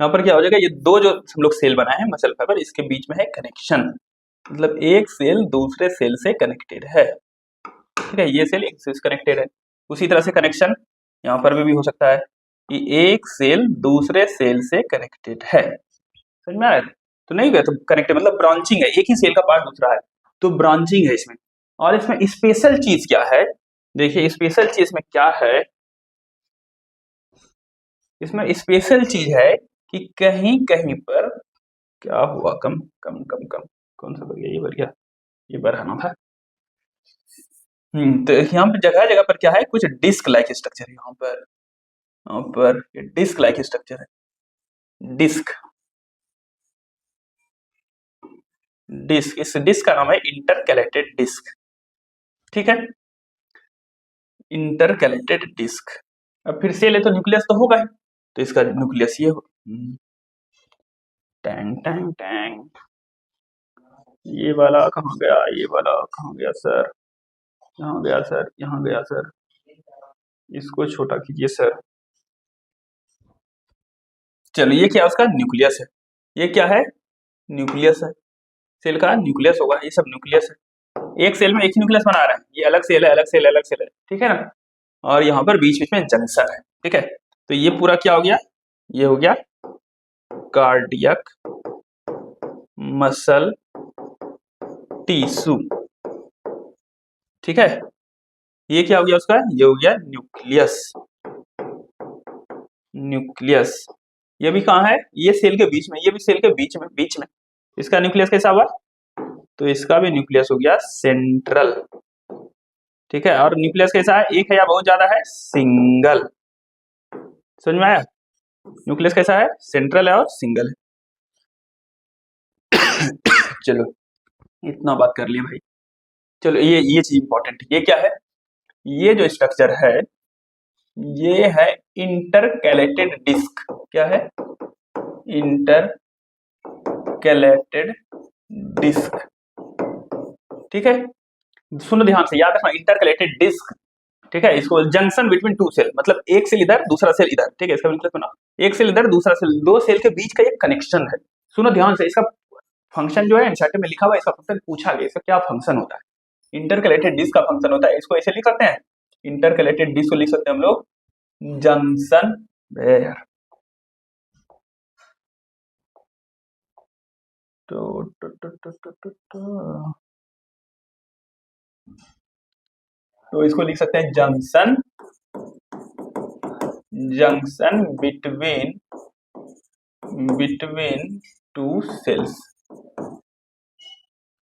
यहाँ पर क्या हो जाएगा? ये दो जो हम लोग सेल बनाए हैं मसल फाइबर, इसके बीच में है कनेक्शन। मतलब एक सेल दूसरे सेल से कनेक्टेड है। ठीक है, ये सेल एक से कनेक्टेड है। उसी तरह से कनेक्शन यहाँ पर भी हो सकता है कि एक सेल दूसरे सेल से कनेक्टेड है। समझ में आया? तो नहीं गया तो कनेक्टेड मतलब ब्रांचिंग है, एक ही सेल का पार्ट दूसरा है, तो ब्रांचिंग है इसमें। और इसमें स्पेशल चीज क्या है? देखिए स्पेशल चीज में क्या है, इसमें स्पेशल चीज है कि कहीं कहीं पर क्या हुआ, कम कम कम कम, कौन सा बढ़ गया? ये बढ़ गया, ये बढ़ाना था। तो यहाँ पे जगह जगह पर क्या है, कुछ डिस्क लाइक स्ट्रक्चर है। यहाँ पर डिस्क लाइक स्ट्रक्चर है। डिस्क डिस्क इस डिस्क का नाम है इंटरकैलेटेड डिस्क। ठीक है, इंटरकैलेटेड डिस्क। अब फिर से ले तो न्यूक्लियस तो होगा ही, तो इसका न्यूक्लियस ये हो। टैंग टैंग टैंग, ये वाला कहाँ गया? ये वाला कहाँ गया सर? यहाँ गया सर, यहाँ गया सर। इसको छोटा कीजिए सर। चलो ये क्या? उसका न्यूक्लियस है। ये क्या है? न्यूक्लियस है। सेल का न्यूक्लियस होगा, ये सब न्यूक्लियस है। एक सेल में एक ही न्यूक्लियस बना रहे हैं। ये अलग सेल है, अलग सेल है, अलग सेल है। ठीक है ना? और यहाँ पर बीच बीच में जंक्शन है। ठीक है, तो ये पूरा क्या हो गया? ये हो गया कार्डियक मसल टिश्यू। ठीक है, ये क्या हो गया उसका? ये हो गया न्यूक्लियस। न्यूक्लियस ये भी कहाँ है? ये सेल के बीच में, ये भी सेल के बीच में। इसका न्यूक्लियस कैसा हुआ? तो इसका भी न्यूक्लियस हो गया सेंट्रल। ठीक है, और न्यूक्लियस कैसा है? एक है या बहुत ज्यादा है? सिंगल। समझ में आया? न्यूक्लियस कैसा है? सेंट्रल है और सिंगल है। चलो इतना बात कर लिए भाई। चलो ये चीज इंपॉर्टेंट, ये क्या है? ये जो स्ट्रक्चर है ये है इंटरकैलेटेड डिस्क। क्या है? Intercalated disc. ठीक है, सुनो ध्यान से, याद रखना इंटरकैलेटेड डिस्क। ठीक है, इसको जंक्शन बिटवीन टू सेल, मतलब एक सेल इधर दूसरा सेल इधर। ठीक है, इसका मतलब सुना, एक सेल इधर दूसरा सेल, दो सेल के बीच का एक कनेक्शन है। सुनो ध्यान से, इसका फंक्शन जो है एनसीईआरटी में लिखा हुआ है, इसका फंक्शन पूछा गया, इसका क्या फंक्शन होता है? इंटरकैलेटेड डिस्क का फंक्शन होता है, इसको ऐसे लिख सकते हैं, इंटरकैलेटेड डिस्क को लिख सकते हैं हम लोग जंक्शन वेयर। तो इसको लिख सकते हैं जंक्शन बिटवीन टू सेल्स।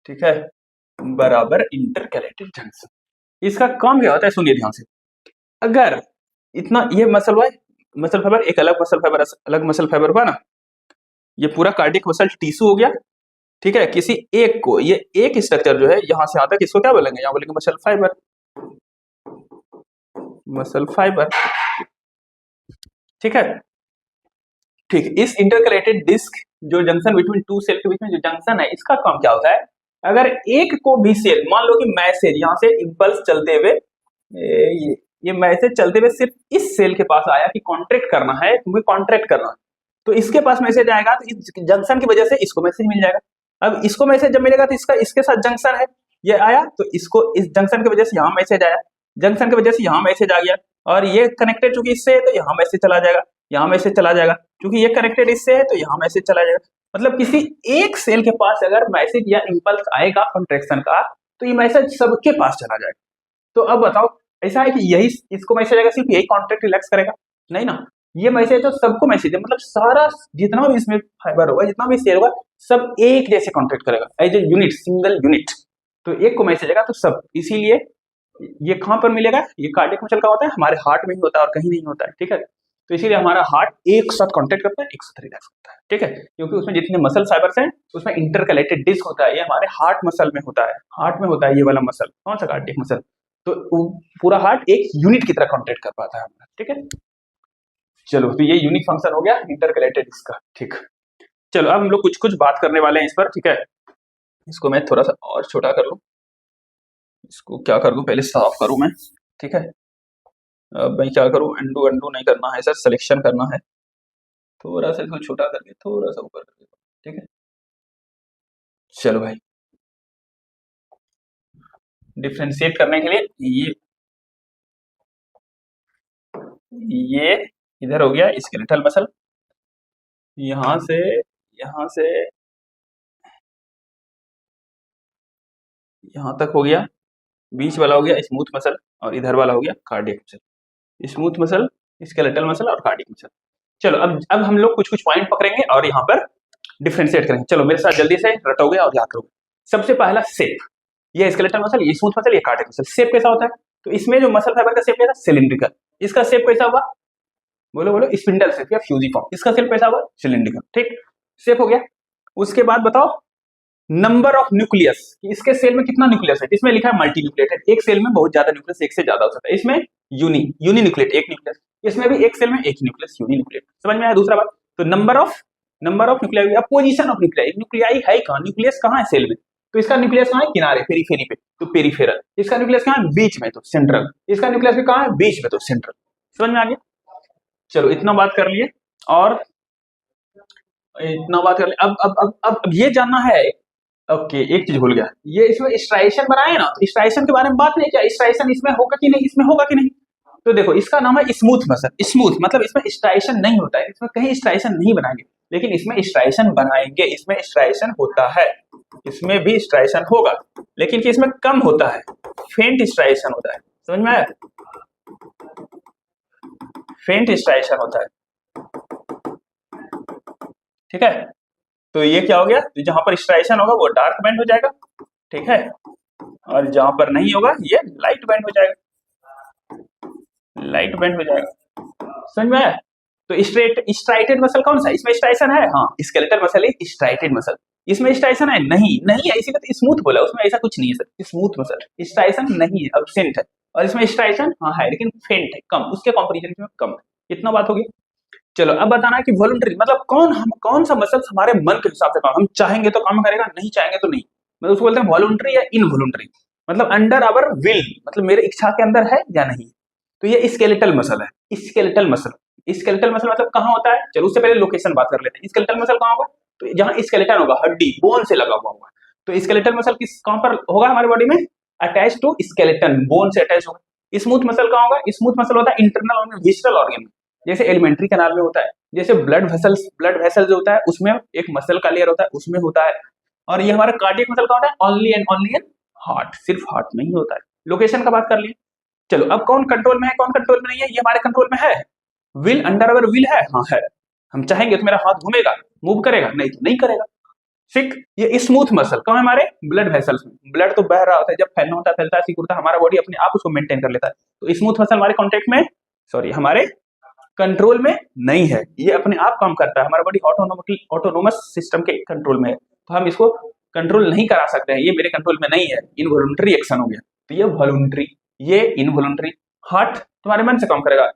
ठीक है, बराबर इंटरकैलेटेड जंक्शन। इसका काम क्या होता है? सुनिए ध्यान से। अगर इतना ये मसल फाइबर एक अलग मसल फाइबर हुआ ना, ये पूरा कार्डियक मसल टिश्यू हो गया। ठीक है, किसी एक को, ये एक स्ट्रक्चर जो है यहां से यहां तक, इसको क्या बोलेंगे? यहाँ बोलेंगे मसल फाइबर। Muscle fibre. ठीक है, ठीक है, इस इंटरकलेटेड डिस्क जो जंक्शन बिटवीन टू सेल के बीच में जो जंक्शन है, इसका काम क्या होता है, अगर एक को भी सेल, मान लो कि मैसेज यहाँ से इम्पल्स चलते हुए ये मैसेज चलते हुए सिर्फ इस सेल के पास आया कि कॉन्ट्रैक्ट करना है, क्योंकि कॉन्ट्रैक्ट करना है, तो इसके पास मैसेज आएगा, तो इस जंक्शन की वजह से इसको मैसेज मिल जाएगा। अब इसको मैसेज जब मिलेगा तो इसका इसके साथ जंक्शन है, ये आया तो इसको इस जंक्शन की वजह से यहाँ मैसेज आया, जंक्शन की वजह से यहाँ मैसेज आ गया, और ये कनेक्टेड चूंकि इससे है तो यहाँ मैसेज चला जाएगा, यहाँ मैसेज चला जाएगा, क्योंकि ये कनेक्टेड इससे है तो यहाँ मैसेज चला जाएगा। मतलब किसी एक सेल के पास अगर मैसेज या इंपल्स आएगा कॉन्ट्रैक्शन का, तो ये मैसेज सबके पास चला जाएगा। तो अब बताओ, ऐसा है कि यही इसको मैसेज आएगा सिर्फ यही कॉन्ट्रैक्ट रिलैक्स करेगा? नहीं ना, ये मैसेज तो सबको मैसेज है, मतलब सारा जितना भी इसमें फाइबर होगा, जितना भी सेल होगा, सब एक जैसे कॉन्ट्रैक्ट करेगा as a unit, single unit. तो एक को मैसेज आएगा तो सब, इसीलिए ये कहाँ पर मिलेगा, ये कार्डियक मसल का होता है, हमारे हार्ट में ही होता है और कहीं नहीं होता है, ठीक है। तो इसीलिए हमारा हार्ट एक साथ कॉन्ट्रैक्ट करता है, एक साथ रिलैक्स करता है, ठीक है, क्योंकि उसमें जितने मसल फाइबर्स हैं उसमें इंटरकलेटेड डिस्क होता है, ये हमारे हार्ट मसल में होता है, हार्ट में होता है ये वाला मसल, कौन सा, कार्डियक मसल। तो पूरा हार्ट एक यूनिट की तरह कॉन्ट्रैक्ट कर पाता है हमारा, ठीक है। चलो, तो ये यूनिक फंक्शन हो गया इंटरकलेटेड डिस्क का, ठीक। चलो अब हम लोग कुछ कुछ बात करने वाले हैं इस पर, ठीक है। इसको मैं थोड़ा सा और छोटा कर लूँ, इसको क्या कर दूं, पहले साफ करूं मैं, ठीक है। अब मैं क्या करूं, अंडू अंडू नहीं करना है सर, सिलेक्शन करना है, थोड़ा सा इसको छोटा करके थोड़ा सा ऊपर कर देता हूं, ठीक है। चलो भाई, डिफ्रेंशिएट करने के लिए ये इधर हो गया स्केलेटल मसल, यहाँ से यहाँ तक हो गया, बीच वाला हो गया स्मूथ मसल, और इधर वाला हो गया cardiac muscle. Smooth muscle, skeletal muscle और कार्डियक मसल। चलो अब हम लोग कुछ कुछ पॉइंट पकड़ेंगे और यहाँ पर डिफ्रेंशिएट करेंगे। चलो मेरे साथ जल्दी से रटोगे और याद करोगे। सबसे पहला शेप, ये स्केलेटल मसल, ये स्मूथ मसल, ये कार्डियक मसल। शेप कैसा होता है, तो इसमें जो मसल फाइबर का शेप कैसा, सिलिंड्रिकल। इसका शेप कैसा हुआ, बोलो बोलो, स्पिंडल शेप या फ्यूजिफॉर्म। इसका शेप कैसा हुआ, सिलिंड्रिकल, ठीक, शेप हो गया। उसके बाद बताओ नंबर ऑफ न्यूक्लियस, इसके सेल में कितना न्यूक्लियस है, इसमें लिखा है मल्टी न्यूक्लिएटेड, एक सेल में बहुत ज्यादा न्यूक्लियस, एक से ज्यादा हो सकता है। इसमें यूनी न्यूक्लिएट, एक न्यूक्लियस, इसमें भी एक सेल में एक न्यूक्लियस, यूनी न्यूक्लिएट। समझ में आया दूसरा बात। तो नंबर ऑफ न्यूक्लियाई या पोजीशन ऑफ न्यूक्लियाई, न्यूक्लियाई है कहाँ, न्यूक्लियस कहाँ है सेल में, तो इसका न्यूक्लियस कहाँ है, किनारे, पेरीफेरी पे, तो पेरीफेरल। इसका न्यूक्लियस कहाँ है, बीच में, तो सेंट्रल। इसका न्यूक्लियस भी कहाँ है, बीच में, तो सेंट्रल। समझ में आ गया। चलो इतना बात कर लिए, और इतना बात कर लिए। अब ये जानना है, ओके एक चीज भूल गया, ये इसमें स्ट्राइशन बनाए ना, तो स्ट्राइशन के बारे में बात नहीं किया, स्ट्राइशन इसमें होगा कि नहीं, इसमें होगा कि नहीं। तो देखो इसका नाम है स्मूथ मसल, स्मूथ मतलब इसमें स्ट्राइशन नहीं होता है, इसमें कहीं स्ट्राइशन नहीं बनाएंगे, लेकिन इसमें स्ट्राइशन बनाएंगे, इसमें स्ट्राइशन होता है, इसमें भी स्ट्राइशन होगा, लेकिन कि इसमें कम होता है, फेंट स्ट्राइशन होता है। समझ में आया, फेंट स्ट्राइशन होता है, ठीक है। तो ये क्या हो गया, तो जहां पर स्ट्राइशन होगा वो डार्क बैंड हो जाएगा, ठीक है, और जहां पर नहीं होगा ये लाइट बैंड हो जाएगा, लाइट बैंड हो जाएगा। समझ में आया। तो स्ट्राइटेड मसल कौन सा, इसमें स्ट्राइशन है, हाँ स्केलेटल मसल है स्ट्राइटेड मसल। इसमें स्ट्राइशन है नहीं है, इसीलिए तो स्मूथ बोला, उसमें ऐसा कुछ नहीं है सर, स्मूथ मसल स्ट्राइशन नहीं है, एब्सेंट है। और इसमें स्ट्राइशन हाँ है, लेकिन फेंट है, कम, उसके कंपैरिजन में कम है। इतना बात होगी। चलो अब बताना है कि वॉलंटरी मतलब कौन सा मसल हमारे मन के हिसाब से काम, हम चाहेंगे तो काम करेगा, नहीं चाहेंगे तो नहीं, मतलब उसको बोलते हैं वॉलंटरी या इनवॉलंटरी, मतलब अंडर आवर विल, मतलब मेरे इच्छा के अंदर है या नहीं। तो ये स्केलेटल मसल है, स्केलेटल मसल मतलब कहाँ होता है, चलो उससे पहले लोकेशन बात कर लेते हैं। स्केलेटल मसल कहाँ होगा, तो जहाँ स्केलेटन होगा, हड्डी बोन से लगा हुआ होगा, तो स्केलेटल मसल किस कहाँ पर होगा हमारे बॉडी में, अटैच टू स्केलेटन, बोन से अटैच होगा। स्मूथ मसल कहाँ होगा, स्मूथ मसल होता है इंटरनल ऑर्गन, विसरल ऑर्गन, जैसे एलिमेंट्री कैनाल में होता है, जैसे ब्लड वेसल जो होता है उसमें एक मसल का लेयर होता है, उसमें होता है। और ये हमारा कार्डियक मसल का होता है ओनली एंड हार्ट, सिर्फ हार्ट में ही होता है। लोकेशन का बात कर लिए। चलो अब कौन कंट्रोल में है, कौन कंट्रोल में नहीं है, ये हमारे कंट्रोल में है। विल, अंडर अवर विल है, हाँ है। हम चाहेंगे तो मेरा हाथ घूमेगा, मूव करेगा, नहीं तो नहीं करेगा, ठीक। ये स्मूथ मसल कहाँ है, हमारे ब्लड वेसल्स में, ब्लड तो बह रहा होता है, जब फैलना होता है फैलता है, सिकुड़ता है, हमारा बॉडी अपने आप उसको मेंटेन कर लेता है। तो स्मूथ मसल हमारे कॉन्टेक्ट में, सॉरी हमारे कंट्रोल में नहीं है, ये अपने आप काम करता है, हमारा बॉडी ऑटोनोमस सिस्टम के कंट्रोल में है, तो हम इसको कंट्रोल नहीं करा सकते हैं, ये मेरे कंट्रोल में नहीं है, इनवॉलंटरी एक्शन हो गया। तो ये वॉलंटरी, ये इनवॉलंटरी। हार्ट तुम्हारे मन से काम करेगा,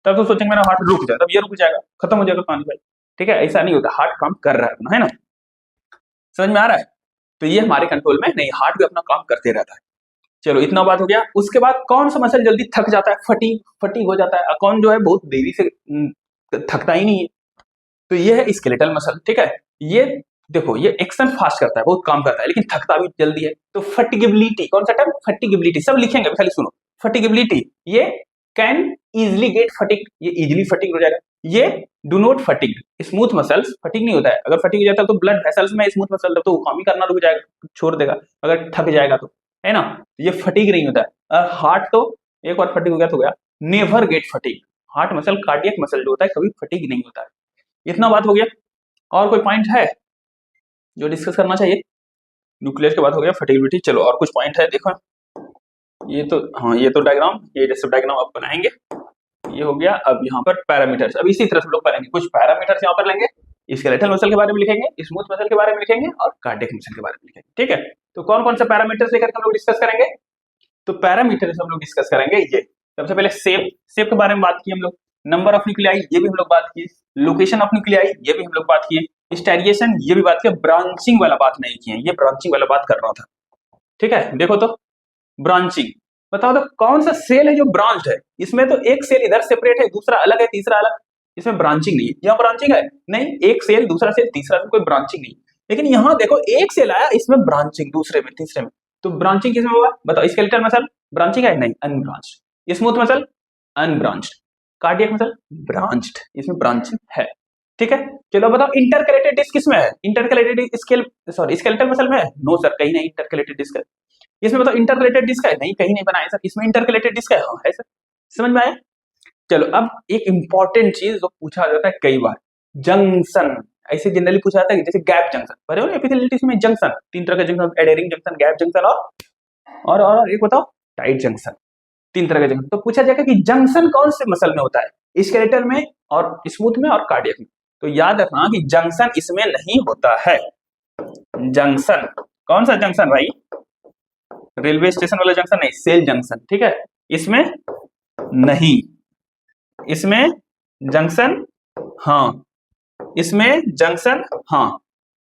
तब तो सोचेंगे मेरा हार्ट रुक जाए, तब ये रुक जाएगा, खत्म हो जाएगा कहानी भाई। ठीक है, ऐसा नहीं होता, हार्ट काम कर रहा है अपना, है ना, समझ में आ रहा है। तो ये हमारे कंट्रोल में नहीं, हार्ट भी अपना काम करते रहता है। चलो इतना बात हो गया। उसके बाद कौन सा मसल जल्दी थक जाता है, फटीग फटीग हो जाता है, और कौन जो है बहुत देरी से थकता ही नहीं है, तो ये है स्केलेटल मसल, ठीक है। ये देखो ये एक्शन फास्ट करता है, बहुत काम करता है, लेकिन थकता भी जल्दी है। तो फटिगेबिलिटी, कौन सा टर्म, फटिगेबिलिटी, सब लिखेंगे खाली सुनो, फटिगेबिलिटी, ये कैन इजिली गेट फटिग, ये इजिली फटिग हो जाएगा। ये do not fatigue, smooth muscles fatigue नहीं होता है, अगर फटिग हो जाता है तो ब्लड वेसल्स में स्मूथ मसल तो वो काम ही करना रुक जाएगा, छोड़ देगा अगर थक जाएगा तो, है ना। ये फटिग नहीं होता है। और हार्ट तो एक बार फटिग हो गया तो गया, never get fatigue, heart muscle cardiac muscle जो होता है कभी फटिग नहीं होता है। इतना बात हो गया। और कोई पॉइंट है जो डिस्कस करना चाहिए? न्यूक्लियस के बाद हो गया फर्टिलिटी। चलो और कुछ पॉइंट है, देखो ये तो, हाँ ये तो डायग्राम, ये जैसे डायग्राम आप बनाएंगे, ये हो गया। अब यहाँ पर पैरामीटर्स, अब इसी तरह से लोग पढ़ेंगे, कुछ पैरामीटर्स यहाँ पर लेंगे, स्केलेटल मसल के बारे में लिखेंगे, स्मूथ मसल के बारे में लिखेंगे, और कार्डियक मसल के बारे में लिखेंगे, ठीक है। तो कौन कौन सा पैरामीटर्स लेकर हम लोग डिस्कस करेंगे? तो पैरामीटर्स हम लोग डिस्कस करेंगे ये, सबसे पहले शेप के बारे में बात की हम लोग, नंबर ऑफ न्यूक्लियाई ये भी हम लोग बात की, लोकेशन ऑफ न्यूक्लियाई ये भी हम लोग बात किए, स्टेरिएशन ये भी बात किया, ब्रांचिंग वाला बात नहीं किए, ये ब्रांचिंग वाला बात कर रहा था, ठीक है। देखो तो ब्रांचिंग, बताओ तो कौन सा सेल है जो ब्रांच है, इसमें तो एक सेल इधर सेपरेट है, दूसरा अलग है, तीसरा अलग, इसमें ब्रांचिंग नहीं है। यहाँ ब्रांचिंग है नहीं, एक सेल दूसरा सेल तीसरा सेल, कोई ब्रांचिंग नहीं। लेकिन यहाँ देखो एक सेल आया, इसमें ब्रांचिंग, दूसरे में तीसरे में, तो ब्रांचिंग किसमें होगा बताओ? स्केलेटल मसल ब्रांचिंग है नहीं, unbranched. Smooth muscle unbranched. Cardiac muscle branched, इसमें ब्रांचिंग है, ठीक है। चलो बताओ इंटरकलेटेड डिस्क किसमें है? इंटरकलेटेड स्केलेटल मसल में है? नो सर, कहीं नहीं इंटरकलेटेड डिस्क है। इसमें बताओ इंटरकलेटेड डिस्क है? नहीं, कहीं नहीं बनाया सर, इसमें इंटरकलेटेड डिस्क है, हाँ है सर, समझ में आया। चलो अब एक इंपॉर्टेंट चीज जो पूछा जाता है कई बार, जंक्शन, ऐसे जनरली पूछा जाता है जैसे गैप जंक्शन, पढ़े हो ना एपिथेलियल टिश्यू में जंक्शन, तीन तरह के junction, adhering junction, gap junction, और एक बताओ टाइट जंक्शन, तीन तरह के जंक्शन। तो पूछा जाएगा कि जंक्शन कौन से मसल में होता है, स्केलेटल में और स्मूथ में और कार्डियक में। तो याद रखना कि जंक्शन इसमें नहीं होता है। जंक्शन कौन सा जंक्शन भाई? रेलवे स्टेशन वाला जंक्शन नहीं, सेल जंक्शन, ठीक है, इसमें नहीं, इसमें जंक्शन हाँ, इसमें जंक्शन हाँ।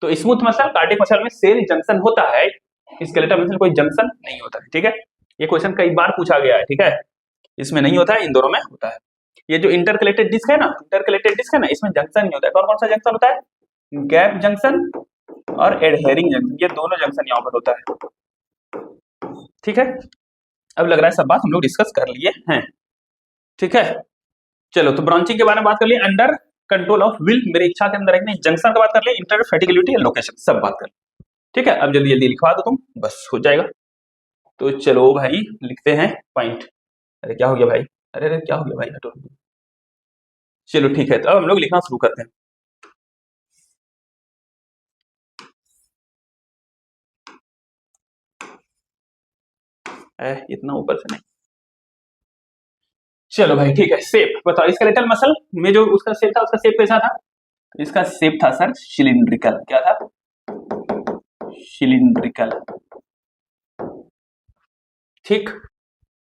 तो स्मूथ मसल कार्डियक मसल में सेल जंक्शन होता है, स्केलेटल मसल कोई जंक्शन नहीं होता है, ठीक है। ये क्वेश्चन कई बार पूछा गया है, ठीक है, इसमें नहीं होता है, इन दोनों में होता है। ये जो इंटरकलेटेड डिस्क है ना, इंटरकलेटेड डिस्क है ना, इसमें जंक्शन नहीं होता है। कौन कौन सा जंक्शन होता है? गैप जंक्शन और एडहेरिंग जंक्शन, ये दोनों जंक्शन यहाँ पर होता है, ठीक है। अब लग रहा है सब बात हम लोग डिस्कस कर लिए हैं, ठीक है। चलो तो ब्रांचिंग के बारे में बात कर लिए, अंडर कंट्रोल ऑफ विल, मेरी इच्छा के अंदर है, जंक्शन की बात कर लिए, इंटरफेटिगिलिटी, लोकेशन, सब बात कर, ठीक है। अब जल्दी जल्दी लिखवा दो तुम, बस हो जाएगा। तो चलो भाई लिखते हैं पॉइंट। अरे क्या हो गया भाई, अरे क्या हो गया भाई, हटो। चलो ठीक है, तो अब हम लोग लिखना शुरू करते हैं। इतना ऊपर से नहीं, चलो भाई ठीक है। शेप बताओ, स्केलेटल मसल में जो उसका शेप था, उसका शेप कैसा था? इसका शेप था सर सिलिंड्रिकल, क्या था? सिलिंड्रिकल, ठीक।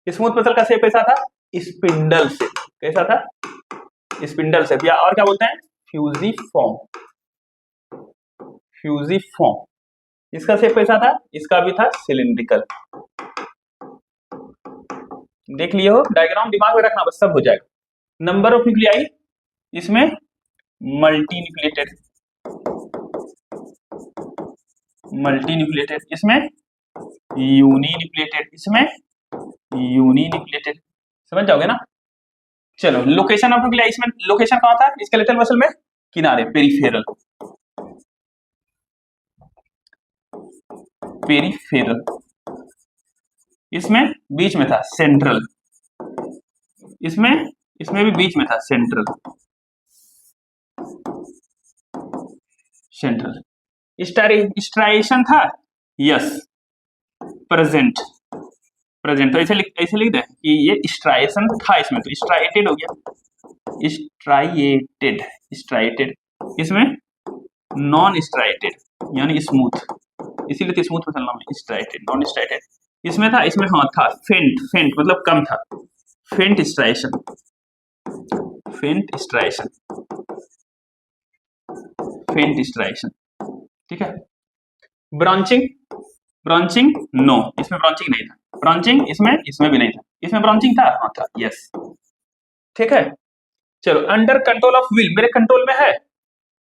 स्मूथ मसल का शेप कैसा था? स्पिंडल शेप, कैसा था? स्पिंडल शेप, या और क्या बोलते हैं? Fusiform, fusiform. इसका शेप कैसा था? इसका भी था सिलिंड्रिकल। देख लिए हो, डायग्राम दिमाग में रखना, बस सब हो जाएगा। नंबर ऑफ न्यूक्लियाई, इसमें मल्टी न्यूक्लिएटेड, मल्टी न्यूक्लिएटेड, इसमें यूनी न्यूक्लिएटेड, इसमें यूनी न्यूक्लिएटेड, समझ जाओगे ना। चलो लोकेशन ऑफ न्यूक्लियाई, इसमें लोकेशन कहाँ था स्केलेटल मसल में? किनारे, पेरिफेरल, पेरिफेरल। इसमें बीच में था सेंट्रल, इसमें भी बीच में था सेंट्रल, सेंट्रल। स्ट्राइएशन था, यस, प्रेजेंट, प्रेजेंट। तो ऐसे लिख दे कि ये स्ट्राइएशन था इसमें, तो स्ट्राइएटेड हो गया, स्ट्राइएटेड, स्ट्राइएटेड। इसमें नॉन स्ट्राइएटेड यानी स्मूथ, इसीलिए तो स्मूथ मसल नाम है, स्ट्राइएटेड, नॉन स्ट्राइएटेड। इसमें था, इसमें हाँ था फेंट, फेंट मतलब कम था, फेंट स्ट्राइएशन, फेंट स्ट्राइएशन। फेंट स्ट्राइएशन, ठीक है। ब्रांचिंग, ब्रांचिंग नो, इसमें ब्रांचिंग नहीं था। ब्रांचिंग इसमें भी नहीं था। इसमें ब्रांचिंग था, हाँ था, यस, ठीक है। चलो, अंडर कंट्रोल ऑफ विल, मेरे कंट्रोल में है,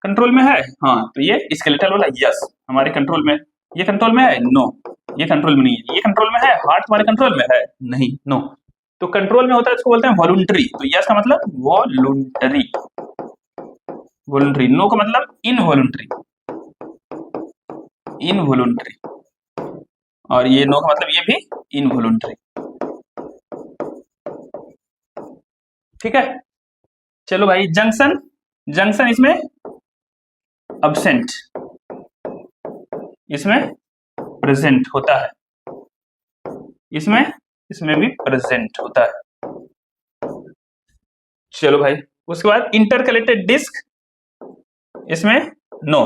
कंट्रोल में है, हाँ, तो ये स्केलेटल वाला यस हमारे कंट्रोल में। ये कंट्रोल में है, नो, ये कंट्रोल में नहीं है। ये कंट्रोल में है, हार्ट हमारे कंट्रोल में है, नहीं, नो। तो कंट्रोल में होता है इसको बोलते हैं वॉलुंटरी, तो यस का मतलब वॉलुंटरी, वॉलुंटरी। नो का मतलब इनवॉलुंटरी, इनवॉलुंटरी, और ये नो का मतलब ये भी इनवॉलुंटरी, ठीक है। चलो भाई, जंक्शन, जंक्शन इसमें अब्सेंट, इसमें प्रेजेंट होता है, इसमें भी प्रेजेंट होता है। चलो भाई, उसके बाद इंटरकलेटेड डिस्क, इसमें नो,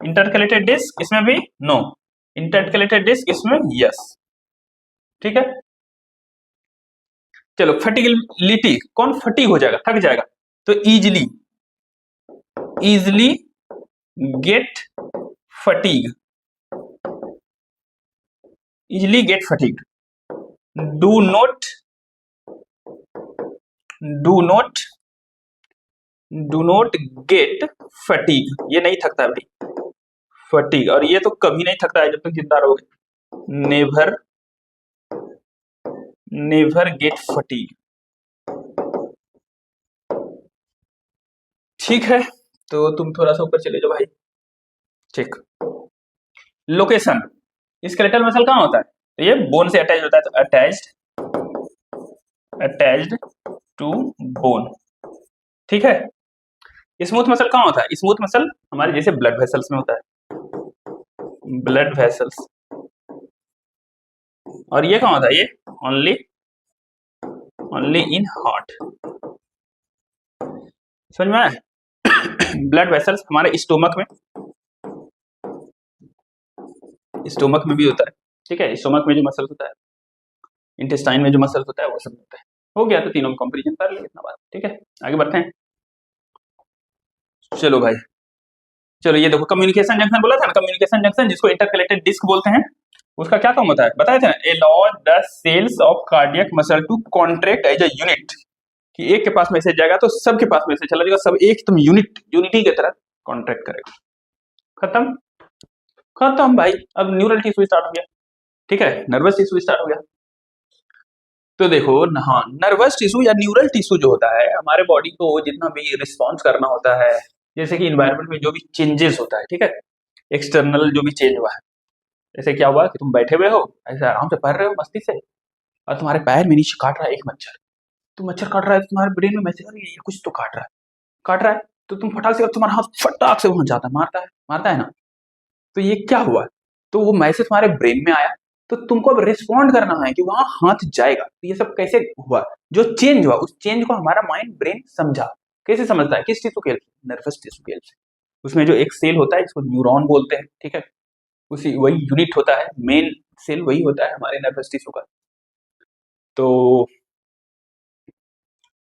इंटरकलेटेड डिस्क इसमें भी नो, इंटरकलेटेड डिस्क इसमें यस, ठीक है। चलो, फटीलिटी, कौन फटीग हो जाएगा, थक जाएगा, तो easily, easily get fatigue, easily get fatigue. Do not, do not, do not gate fatigue, ये नहीं थकता भाई, फटीग, और ये तो कभी नहीं थकता है जब तक जिंदा रहोगे। नेवर, नेवर गेट फटीग, ठीक है। तो तुम थोड़ा सा ऊपर चले जाओ भाई, ठीक। लोकेशन, स्केलेटल मसल कहाँ होता है, तो ये बोन से अटैच होता है, तो अटैच्ड, अटैच्ड टू बोन, ठीक है। स्मूथ मसल कहाँ होता है, स्मूथ मसल हमारे जैसे ब्लड वेसल्स में होता है, ब्लड वेसल्स, और ये कहाँ होता है, ये ओनली, ओनली इन हार्ट, समझ में आया। ब्लड वेसल्स हमारे स्टोमक में, स्टोमक में भी होता है, ठीक है। स्टोमक में जो मसल्स होता है, इंटेस्टाइन में जो मसल्स होता है, वो सब होता है। हो गया, तो तीनों में कंपैरिजन कर लिया इतना बात, ठीक है। आगे बढ़ते हैं, चलो भाई, चलो ये देखो, कम्युनिकेशन जंक्शन बोला था ना, कम्युनिकेशन जंक्शन जिसको इंटरकलेटेड डिस्क बोलते हैं, उसका क्या काम होता है बताए थे ना, allow the cells of cardiac muscle to contract as a unit, कि एक के पास मैसेज जाएगा तो सबके पास मैसेज चला जाएगा, सब एक तुम यूनिट, यूनिटी की तरह कॉन्ट्रैक्ट करेगा। खत्म, खत्म भाई। अब न्यूरल टिश्यू स्टार्ट हो गया, ठीक है, नर्वस टिश्यू स्टार्ट हो गया। तो देखो, हाँ, नर्वस टिश्यू या न्यूरल टिश्यू जो होता है, हमारे बॉडी को जितना भी रिस्पॉन्स करना होता है, जैसे कि इन्वायरमेंट में जो भी चेंजेस होता है, ठीक है, एक्सटर्नल जो भी चेंज हुआ है, जैसे क्या हुआ कि तुम बैठे हुए हो, ऐसे आराम से पढ़ रहे हो मस्ती से, और तुम्हारे पैर में नीचे काट रहा है एक मच्छर, तो मच्छर काट रहा है, तो तुम्हारे ब्रेन में मैसेज आ रही है ये कुछ तो काट रहा है, काट रहा है, तो तुम फटाक से, तुम्हारा हाथ फटाक से वहां जाता है, मारता है ना, तो ये क्या हुआ, तो वो मैसेज तुम्हारे ब्रेन में आया, तो तुमको अब रिस्पॉन्ड करना है कि वहां हाथ जाएगा। तो ये सब कैसे हुआ, जो चेंज हुआ उस चेंज को हमारा माइंड ब्रेन समझा, कैसे समझता है, किस टिश्यू के हेल्प से, नर्वस टिश्यू के हेल्प से। उसमें जो एक सेल होता है जिसको न्यूरॉन बोलते हैं, ठीक है, उसी वही यूनिट होता है, मेन सेल वही होता है हमारे नर्वस टिश्यू का। तो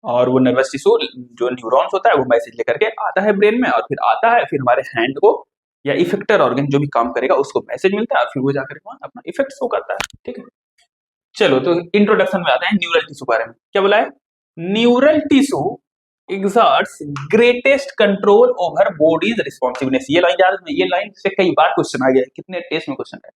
और वो नर्वस टिश्यू जो न्यूरॉन्स होता है वो मैसेज लेकर के आता है ब्रेन में, और फिर आता है, फिर हमारे हैंड को या इफेक्टर ऑर्गन जो भी काम करेगा उसको मैसेज मिलता है, और फिर वो जाकर के अपना इफेक्ट शो करता है, ठीक है। चलो, तो इंट्रोडक्शन में आते हैं न्यूरल टिश्यू बारे में। क्या बोला है, neural tissue exerts greatest control over body's responsiveness। ये लाइन याद है, ये लाइन से कई बार क्वेश्चन आ गया है, कितने टेस्ट में क्वेश्चन है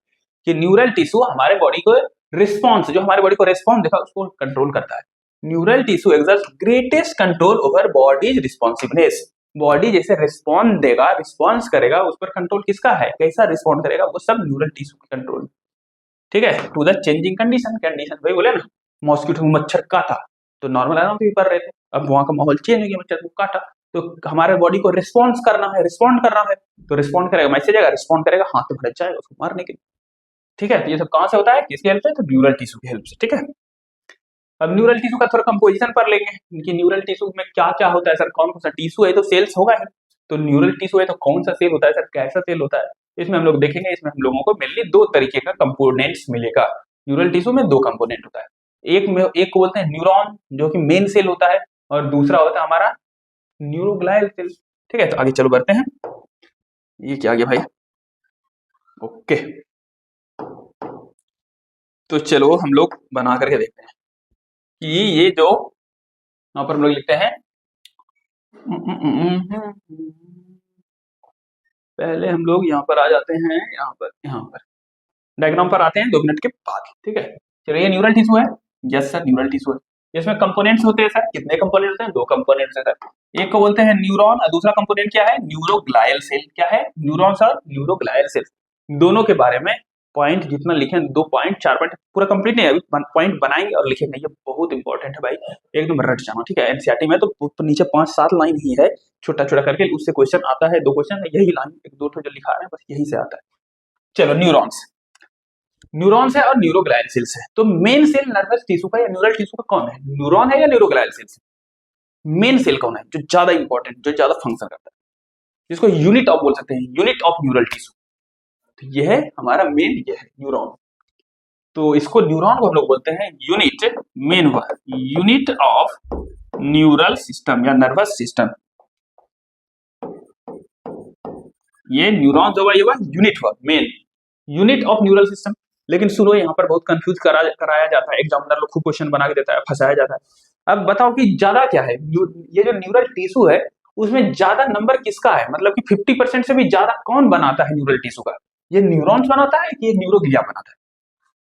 कि न्यूरल टिश्यू हमारे बॉडी को रिस्पॉन्स, जो हमारे बॉडी को रिस्पॉन्स देगा उसको कंट्रोल करता है। Neural tissue exerts greatest control over body's responsiveness। Body जैसे रिस्पॉन्स देगा, रिस्पॉन्स करेगा, उस पर कंट्रोल किसका है, कैसा रिस्पॉन्ड करेगा, वो सब न्यूरल टिश्यू का कंट्रोल, ठीक है। To the changing condition, condition भाई बोले ना, मॉस्किटो मच्छर काटा तो नॉर्मल आराम से पढ़ रहे थे, अब वहां का माहौल चेंज हो गया, मच्छर को काटा, तो हमारे बॉडी को रिस्पॉन्स करना है, रिस्पॉन्ड करना है, तो रिस्पॉन्ड करेगा, मैसेज आएगा, रिस्पॉन्ड करेगा, हाथ तो भड़क जाएगा उसको मारने के लिए, ठीक है। तो ये सब कहां से होता है, किसकी हेल्प से, तो न्यूरल टिश्यू की हेल्प से, ठीक है। अब न्यूरल टिश्यू का थोड़ा कंपोजिशन पर लेंगे कि न्यूरल टिश्यू में क्या क्या होता है सर, कौन कौन सा टिश्यू है, तो सेल्स होगा ही, तो न्यूरल टिश्यू है तो कौन सा सेल होता है सर, कैसा सेल होता है, इसमें हम लोग देखेंगे। इसमें हम लोगों को मेनली दो तरीके का कंपोनेंट्स मिलेगा। न्यूरल टिश्यू में दो कंपोनेंट होता है, एक को बोलते हैं न्यूरॉन जो कि मेन सेल होता है, और दूसरा होता है हमारा न्यूरोग्लायल सेल, ठीक है। तो आगे चलो बढ़ते हैं। ये क्या आ गया भाई? ओके, तो चलो हम लोग बना करके देखते हैं कि ये जो यहाँ पर हम लोग लिखते हैं, पहले हम लोग यहाँ पर आ जाते हैं, यहाँ पर डायग्राम पर आते हैं 2 मिनट के बाद, ठीक है। चलो ये न्यूरल टिश्यू है, यस सर न्यूरल टिश्यू है। इसमें कंपोनेंट्स होते हैं सर, कितने कंपोनेंट्स होते हैं? 2 कंपोनेंट्स है सर। एक को बोलते हैं न्यूरॉन और दूसरा कंपोनेंट क्या है? Neuroglial cell. क्या है? न्यूरॉन्स और न्यूरोग्लायल सेल। दोनों के बारे में पॉइंट जितना लिखे, 2 पॉइंट 4 पॉइंट, पूरा कंप्लीट नहीं है अभी, पॉइंट बनाएंगे और लिखेंगे। ये बहुत इंपॉर्टेंट है भाई, एकदम रट जाना, ठीक है। एनसीईआरटी में तो नीचे 5-7 लाइन ही है, छोटा छोटा करके, उससे क्वेश्चन आता है, 2 क्वेश्चन यही लाइन, 1-2 जो लिखा रहे हैं बस यही से आता है। चलो न्यूरॉन्स, न्यूरॉन्स है और न्यूरोग्लायल सेल्स है। तो मेन सेल नर्वस टिश्यू का या न्यूरल टिश्यू का कौन है? न्यूरॉन है या न्यूरोग्लायल सेल्स? मेन सेल कौन है जो ज्यादा इंपॉर्टेंट, जो ज्यादा फंक्शन करता है, जिसको यूनिट ऑफ बोल सकते हैं, यूनिट ऑफ न्यूरल टिश्यू। तो ये है हमारा मेन, ये है न्यूरॉन। तो इसको, न्यूरॉन को हम लोग बोलते हैं यूनिट, मेन हुआ यूनिट ऑफ न्यूरल सिस्टम या नर्वस सिस्टम। ये न्यूरॉन जो हुआ ये हुआ यूनिट हुआ, main unit of neural system. लेकिन सुनो, यहाँ पर बहुत कंफ्यूज कराया जाता है, एग्जामिनर लोग खूब क्वेश्चन बना के देता है, फंसाया जाता है। अब बताओ कि ज्यादा क्या है, ये जो न्यूरल टिश्यू है उसमें ज्यादा नंबर किसका है? मतलब कि 50% से भी ज्यादा कौन बनाता है न्यूरल टिश्यू का? ये न्यूरॉन्स बनाता है कि ये न्यूरोग्लिया बनाता है?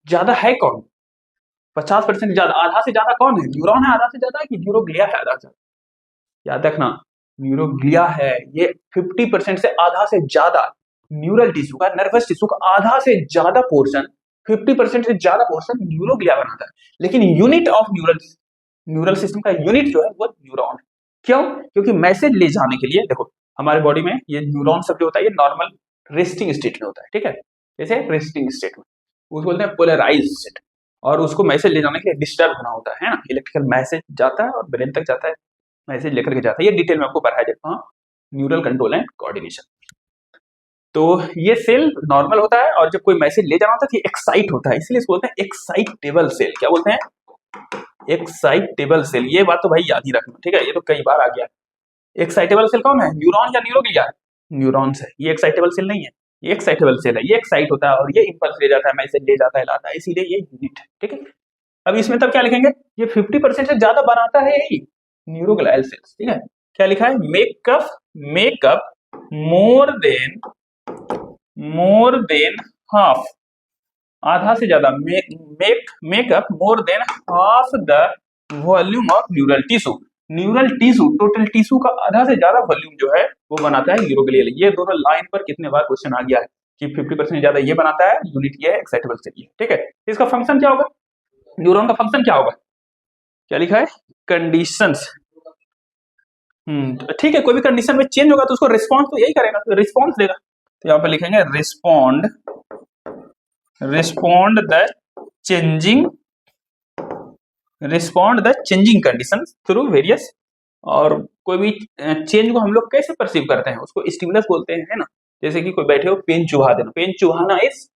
ज्यादा है कौन? 50% ज्यादा, आधा से ज्यादा कौन है? न्यूरॉन है आधा से ज्यादा कि न्यूरोग्लिया है आधा से? याद रखना, न्यूरोग्लिया है ये 50% से आधा से ज्यादा, न्यूरल टिश्यू का, नर्वस टिश्यू का आधा से ज्यादा पोर्शन, 50% से ज्यादा पोर्शन न्यूरोग्लिया बनाता है। लेकिन यूनिट ऑफ न्यूरल सिस्टम का यूनिट जो है वो न्यूरॉन है। क्यों? क्योंकि मैसेज ले जाने के लिए, देखो हमारे बॉडी में ये न्यूरॉन सब जो होता है ये नॉर्मल रेस्टिंग स्टेट में होता है, ठीक है। जैसे रेस्टिंग स्टेट में उसको बोलते हैं पोलराइज स्टेट, और उसको मैसेज ले जाने के लिए डिस्टर्ब होना होता है ना, इलेक्ट्रिकल मैसेज जाता है और ब्रेन तक जाता है, मैसेज लेकर के जाता है। ये डिटेल में आपको पढ़ाया जाता है, न्यूरल कंट्रोल एंड कोऑर्डिनेशन। तो ये सेल नॉर्मल होता है और जब कोई मैसेज ले जाना होता है तो एक्साइट होता है, इसलिए इसको बोलते हैं एक्साइटेबल सेल। क्या बोलते हैं? Excitable cell. ये बात तो भाई याद ही रखना, ठीक है, ये तो कई बार आ गया। एक्साइटेबल सेल कौन है? न्यूरॉन या न्यूरोग्लिया? न्यूरॉन्स है। ये एक्साइटेबल सेल नहीं है, ये एक्साइटेबल सेल है। ये एक्साइट होता है और ये इंपल्स ले जाता है, मैसेज ले जाता है, लाता है, इसीलिए ये यूनिट है, ठीक है। अब इसमें तब क्या लिखेंगे? ये 50% से ज्यादा बनाता है यही न्यूरोग्लायल सेल्स, ठीक है। क्या लिखा है? मेकअप मोर देन हाफ, आधा से ज्यादा, makeup more than half the volume of neural tissue. Neural tissue, total tissue का आधा से ज्यादा वॉल्यूम जो है वो बनाता है न्यूरोग्लियल। ये दोनों लाइन पर कितने बार क्वेश्चन आ गया है कि 50% ज्यादा ये बनाता है, यूनिट ये है, एक्साइटेबल सेल ये, ठीक है। इसका फंक्शन क्या होगा? न्यूरॉन का फंक्शन क्या होगा? क्या लिखा है? कंडीशंस। ठीक है, कोई भी कंडीशन में चेंज होगा तो उसको रिस्पॉन्स तो यही करेगा, तो रिस्पॉन्स देगा। तो यहाँ पे लिखेंगे respond the changing condition through various. और कोई भी चेंज को हम लोग कैसे परसीव करते हैं? उसको स्टिमुलस बोलते हैं, है ना। जैसे कि कोई बैठे हो, पेन चुभा देना, पेन चुभाना इस,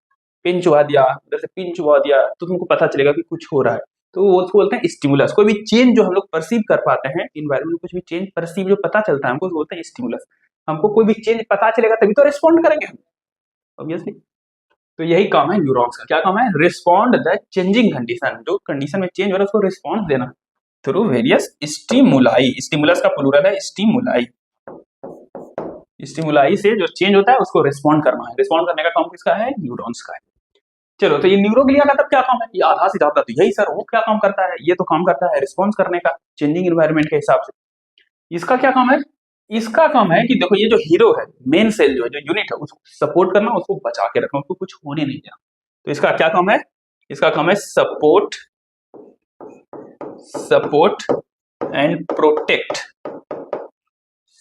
पेन चुभा दिया, जैसे पिन चुभा दिया तो तुमको पता चलेगा कि कुछ हो रहा है, तो वो उसको बोलते हैं स्टिमुलस। कोई भी चेंज जो हम लोग परसीव कर पाते हैं इन्वायरमेंट में, कुछ भी चेंज परसीव जो पता चलता है हमको, बोलते हैं स्टिमुलस। हमको कोई भी चेंज पता चलेगा तभी तो रिस्पॉन्ड करेंगे हम, ऑब्वियसली। तो यही काम है न्यूरॉन्स का। क्या काम है? रिस्पॉन्ड द चेंजिंग कंडीशन, जो कंडीशन में चेंज हो रहा है उसको रिस्पॉन्स देना थ्रू वेरियस स्टिमुलाई। स्टिमुलस का प्लूरल है स्टिमुलाई। स्टिमुलाई से जो चेंज होता है उसको रिस्पॉन्ड करना है। रिस्पॉन्ड करने का काम किसका है? न्यूरॉन्स का है। चलो, तो ये न्यूरोग्लिया का तब क्या काम है? ये आधा से ज्यादा, तो यही सर वो क्या काम करता है? ये तो काम करता है रिस्पॉन्स करने का, चेंजिंग एनवायरनमेंट के हिसाब से। इसका क्या काम है? इसका काम है कि देखो ये जो हीरो है, मेन सेल जो है, जो यूनिट है, उसको सपोर्ट करना, उसको बचा के रखना, उसको कुछ होने नहीं देना। तो इसका क्या काम है? इसका काम है support and protect,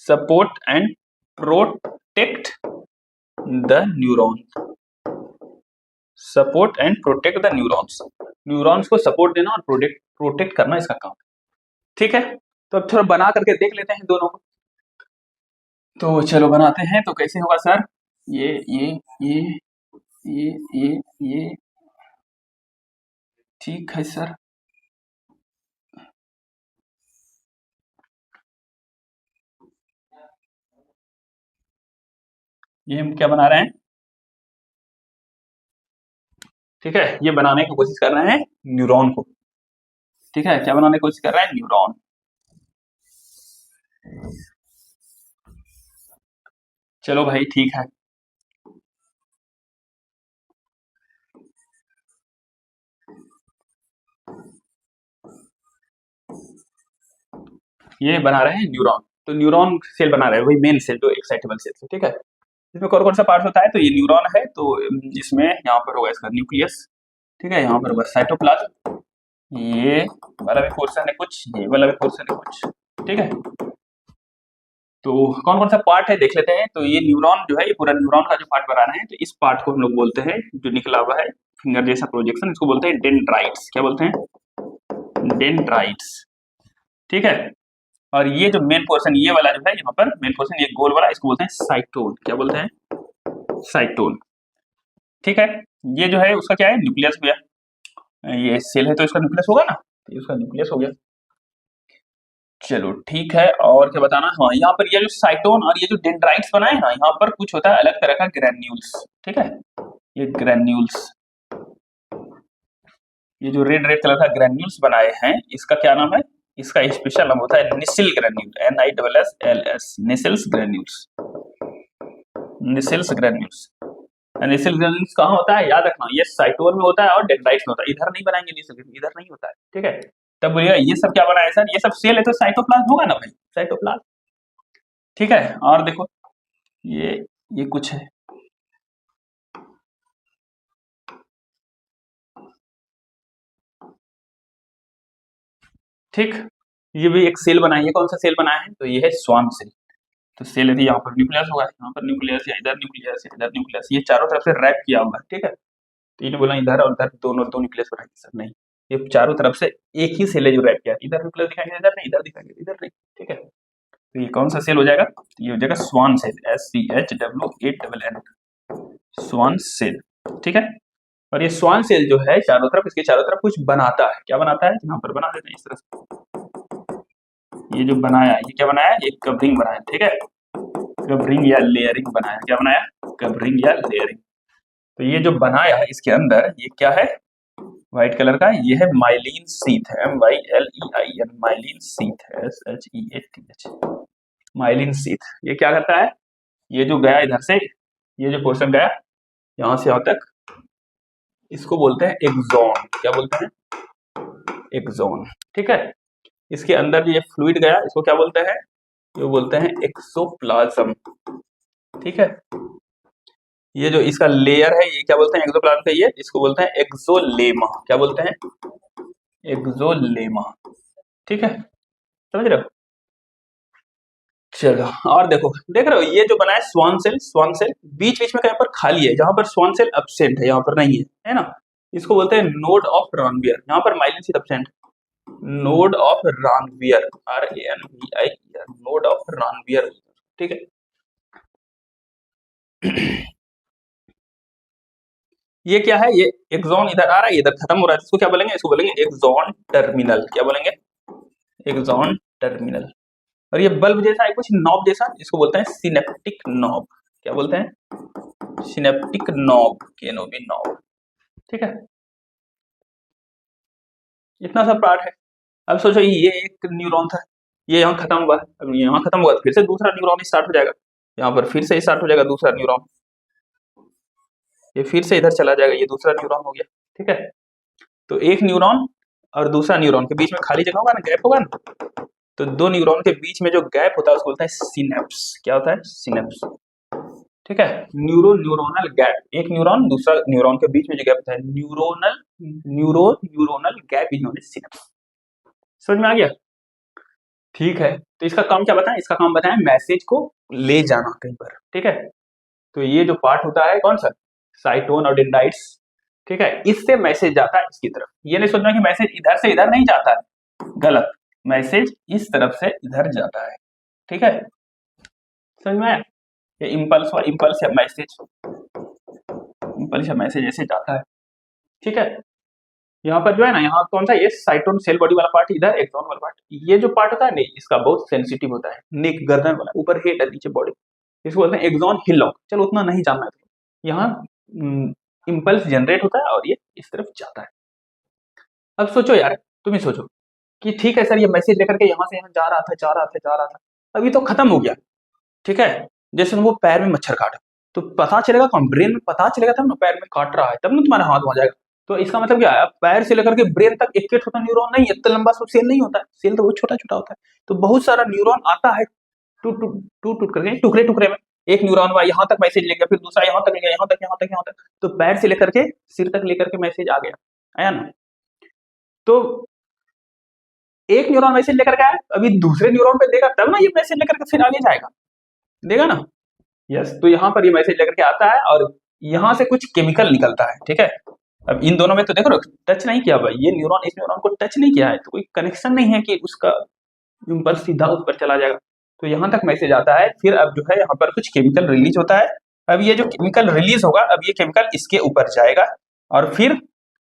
support and protect the neuron, support and protect the neurons. Neurons को सपोर्ट देना और प्रोटेक्ट करना इसका काम, ठीक है। तो अब थोड़ा बना करके देख लेते हैं दोनों को। तो चलो बनाते हैं। तो कैसे होगा सर? ये ये ठीक है सर। ये हम क्या बना रहे हैं, ठीक है, ये बनाने की कोशिश कर रहे हैं न्यूरॉन को, ठीक है, क्या बनाने की कोशिश कर रहे हैं, न्यूरॉन। चलो भाई ठीक है, ये बना रहे हैं न्यूरॉन, तो न्यूरॉन सेल बना रहे हैं, वही मेन सेल जो एक्साइटेबल सेल है, ठीक है। इसमें कौन कौन सा पार्ट होता है, तो ये न्यूरॉन है, तो इसमें यहाँ पर होगा इसका न्यूक्लियस, ठीक है, यहाँ पर होगा साइटोप्लाज्म, ये वाला भी पोर्शन है कुछ, ये वाला भी पोर्शन है कुछ, ठीक है। तो कौन कौन सा पार्ट है देख लेते हैं। तो ये न्यूरॉन जो है, ये पूरा न्यूरॉन का जो पार्ट बना रहे हैं, तो इस पार्ट को हम लोग बोलते हैं, जो निकला हुआ है फिंगर जैसा प्रोजेक्शन, इसको बोलते हैं डेंड्राइट्स। क्या बोलते हैं, डेंड्राइट्स, ठीक है। और ये जो मेन पोर्शन ये वाला जो है, यहाँ पर मेन पोर्शन ये गोल वाला, इसको बोलते हैं साइटोन। क्या बोलते हैं, साइटोन, ठीक है। ये जो है उसका क्या है, न्यूक्लियस हो गया, ये सेल है तो इसका न्यूक्लियस होगा ना, तो ये उसका न्यूक्लियस हो गया। चलो ठीक है, और क्या बताना, हाँ यहाँ पर ये जो साइटोन और ये जो डेंड्राइट्स बनाए ना, यहाँ पर कुछ होता है अलग तरह का ग्रेन्यूल्स, ठीक है, ये ग्रेन्यूल्स, ये जो रेड रेड कलर का ग्रेन्यूल्स बनाए हैं, इसका क्या नाम है, इसका स्पेशल नाम होता है Nissl granule, NISSLS, Nissl's granules, Nissl's granules. Nissl granules कहाँ होता है, याद रखना, ये साइटोन में होता है और डेंड्राइट्स में होता है, इधर नहीं बनाएंगे निसिल ग्रेन्यूल, इधर नहीं होता है, ठीक है। तब बोलिएगा ये सब क्या बनाया है सर, ये सब सेल है तो साइटोप्लाज्म होगा ना भाई, साइटोप्लाज्म, ठीक है। और देखो ये ये कुछ है, ठीक, ये भी एक सेल बनाया है, कौन सा सेल बनाया है, तो ये है स्वान सेल। तो सेल यदि यहाँ पर न्यूक्लियस होगा, यहाँ पर न्यूक्लियस, या इधर न्यूक्लियस, या इधर न्यूक्लियस, ये चारों तरफ से रैप किया हुआ है, ठीक है। तो इन्हें बोला इधर और इधर दोनों दो न्यूक्लियस बनाएंगे सर, नहीं, ये चारों तरफ से एक ही सेल है जो रैप किया है, इधर न्यूक्लियस दिखाएंगे, इधर नहीं, इधर दिखाएंगे, इधर नहीं, ठीक है। तो ये कौन सा सेल हो जाएगा, ये हो जाएगा Schwann cell, SCHWANN, Schwann cell, ठीक है। और ये स्वान सेल जो है चारों तरफ, इसके चारों तरफ कुछ बनाता है, क्या बनाता है, यहाँ पर बना देते हैं इस तरह से, ये जो बनाया ये क्या बनाया, ये कवरिंग बनाया, ठीक है, कवरिंग या लेयरिंग बनाया, क्या बनाया, कवरिंग या लेयरिंग। तो ये जो बनाया है इसके अंदर ये क्या है, व्हाइट कलर का, ये है myelin sheath, MYLEIN, myelin sheath, SHEATH, myelin sheath. ये क्या करता है, ये जो गया इधर से, ये जो पोर्शन गया यहाँ से यहाँ तक, इसको बोलते हैं एक्सॉन। क्या बोलते हैं, एक्सॉन, ठीक है। इसके अंदर जो ये फ्लूइड गया इसको क्या बोलते हैं, ये बोलते हैं एक्सोप्लाज्म, ठीक है। ये जो इसका लेयर है ये क्या बोलते हैं, एक्सोप्लाज्म का, ये इसको बोलते हैं एक्सोलेमा। क्या बोलते हैं, एक्सोलेमा, ठीक है, समझ रहे हो। चलो और देखो, देख रहे हो ये जो बना है स्वान सेल, स्वान सेल बीच बीच में कहीं पर खाली है, जहां पर स्वान सेल एब्सेंट है, यहाँ पर नहीं है ना, इसको बोलते हैं नोड ऑफ रानवियर। यहाँ पर myelin sheath absent, node of Ranvier, RANVIER, node of Ranvier, ठीक है। ये क्या है, ये एक्सॉन इधर आ रहा है, इधर खत्म हो रहा है, इसको क्या बोलेंगे, इसको बोलेंगे एक्सॉन टर्मिनल। क्या बोलेंगे, एक्सॉन टर्मिनल। और ये बल्ब जैसा है कुछ नॉब जैसा, इसको बोलते हैं सिनेप्टिक नॉब। क्या बोलते हैं, सिनेप्टिक नॉब, केनोबी नॉब, ठीक है। इतना सा पार्ट है। अब सोचो ये एक न्यूरॉन था, ये यहाँ खत्म हुआ, अब यहाँ खत्म हुआ तो फिर से दूसरा न्यूरॉन स्टार्ट हो जाएगा, यहाँ पर फिर से स्टार्ट हो जाएगा दूसरा न्यूरॉन, ये फिर से इधर चला जाएगा, ये दूसरा न्यूरॉन हो गया, ठीक है। तो एक न्यूरॉन और दूसरा न्यूरॉन के बीच में खाली जगह होगा ना, गैप होगा ना, तो दो न्यूरॉन के बीच में जो गैप होता है उसको बोलता है सिनेप्स। क्या होता है, सिनेप्स, ठीक है। न्यूरोनल गैप, एक न्यूरॉन दूसरा न्यूरॉन के बीच में जो गैप होता है, न्यूरोनल गैप इन्होंने सिनेप्स, समझ में आ गया, ठीक है। तो इसका काम क्या बताएं, इसका काम बताएं मैसेज को ले जाना कहीं पर, ठीक है। तो ये जो पार्ट होता है कौन सा, साइटोन और डेंड्राइट्स, ठीक है, इससे मैसेज जाता है इसकी तरफ। ये नहीं सोचना कि मैसेज इधर से इधर नहीं जाता है, गलत, मैसेज इस तरफ से इधर जाता है, ठीक है, समझ में आया। ये इम्पल्स या मैसेज, इम्पल्स या मैसेज ऐसे जाता है, ठीक है। यहाँ पर जो है ना, यहाँ कौन सा, ये साइटोन सेल बॉडी वाला पार्ट, इधर एक्सॉन वाला पार्ट, ये जो पार्ट होता है नहीं, इसका बहुत सेंसिटिव होता है, नेक गर्दन वाला, ऊपर हेड है नीचे बॉडी, इसको बोलते हैं एक्सॉन हिलॉक। चलो उतना नहीं जानना है, तो यहाँ इम्पल्स जनरेट होता है और ये इस तरफ जाता है। अब सोचो यार, तुम ही सोचो कि ठीक है सर, ये मैसेज लेकर के यहाँ से यहाँ जा रहा था, जा रहा था, जा रहा था, अभी तो खत्म हो गया, ठीक है। जैसे वो पैर में मच्छर काटा, तो पता चलेगा कौन, ब्रेन में पता चलेगा तब ना पैर में काट रहा है, तब ना तुम्हारा हाथ वहां जाएगा। तो इसका मतलब क्या है, पैर से लेकर के ब्रेन तक एक छोटा न्यूरॉन नहीं, इतना लंबा सब सेल नहीं होता है, सेल तो बहुत छोटा छोटा होता है। तो बहुत सारा न्यूरॉन आता है टूट टूट टूट टूट करके, टुकड़े टुकड़े में। एक न्यूरॉन हुआ यहाँ तक मैसेज ले गया, फिर दूसरा यहाँ तक ले गया, यहाँ तक, यहाँ तक, यहाँ तक। तो पैर से लेकर के सिर तक लेकर के मैसेज आ गया, आया ना। तो एक न्यूरॉन मैसेज लेकर के आया, अभी दूसरे न्यूरॉन पे देगा तब ना ये मैसेज लेकर के फिर आगे जाएगा, देगा ना। यस, तो यहाँ पर ये मैसेज लेकर के आता है और यहाँ से कुछ केमिकल निकलता है, ठीक है। अब इन दोनों में तो देखो टच नहीं किया भाई, ये न्यूरॉन इस न्यूरॉन को टच नहीं किया है, तो कोई कनेक्शन नहीं है कि उसका इम्पल्स सीधा उस पर चला जाएगा। तो यहाँ तक मैसेज आता है, फिर अब जो है यहाँ पर कुछ केमिकल रिलीज होता है। अब ये जो केमिकल रिलीज होगा, अब ये केमिकल इसके ऊपर जाएगा और फिर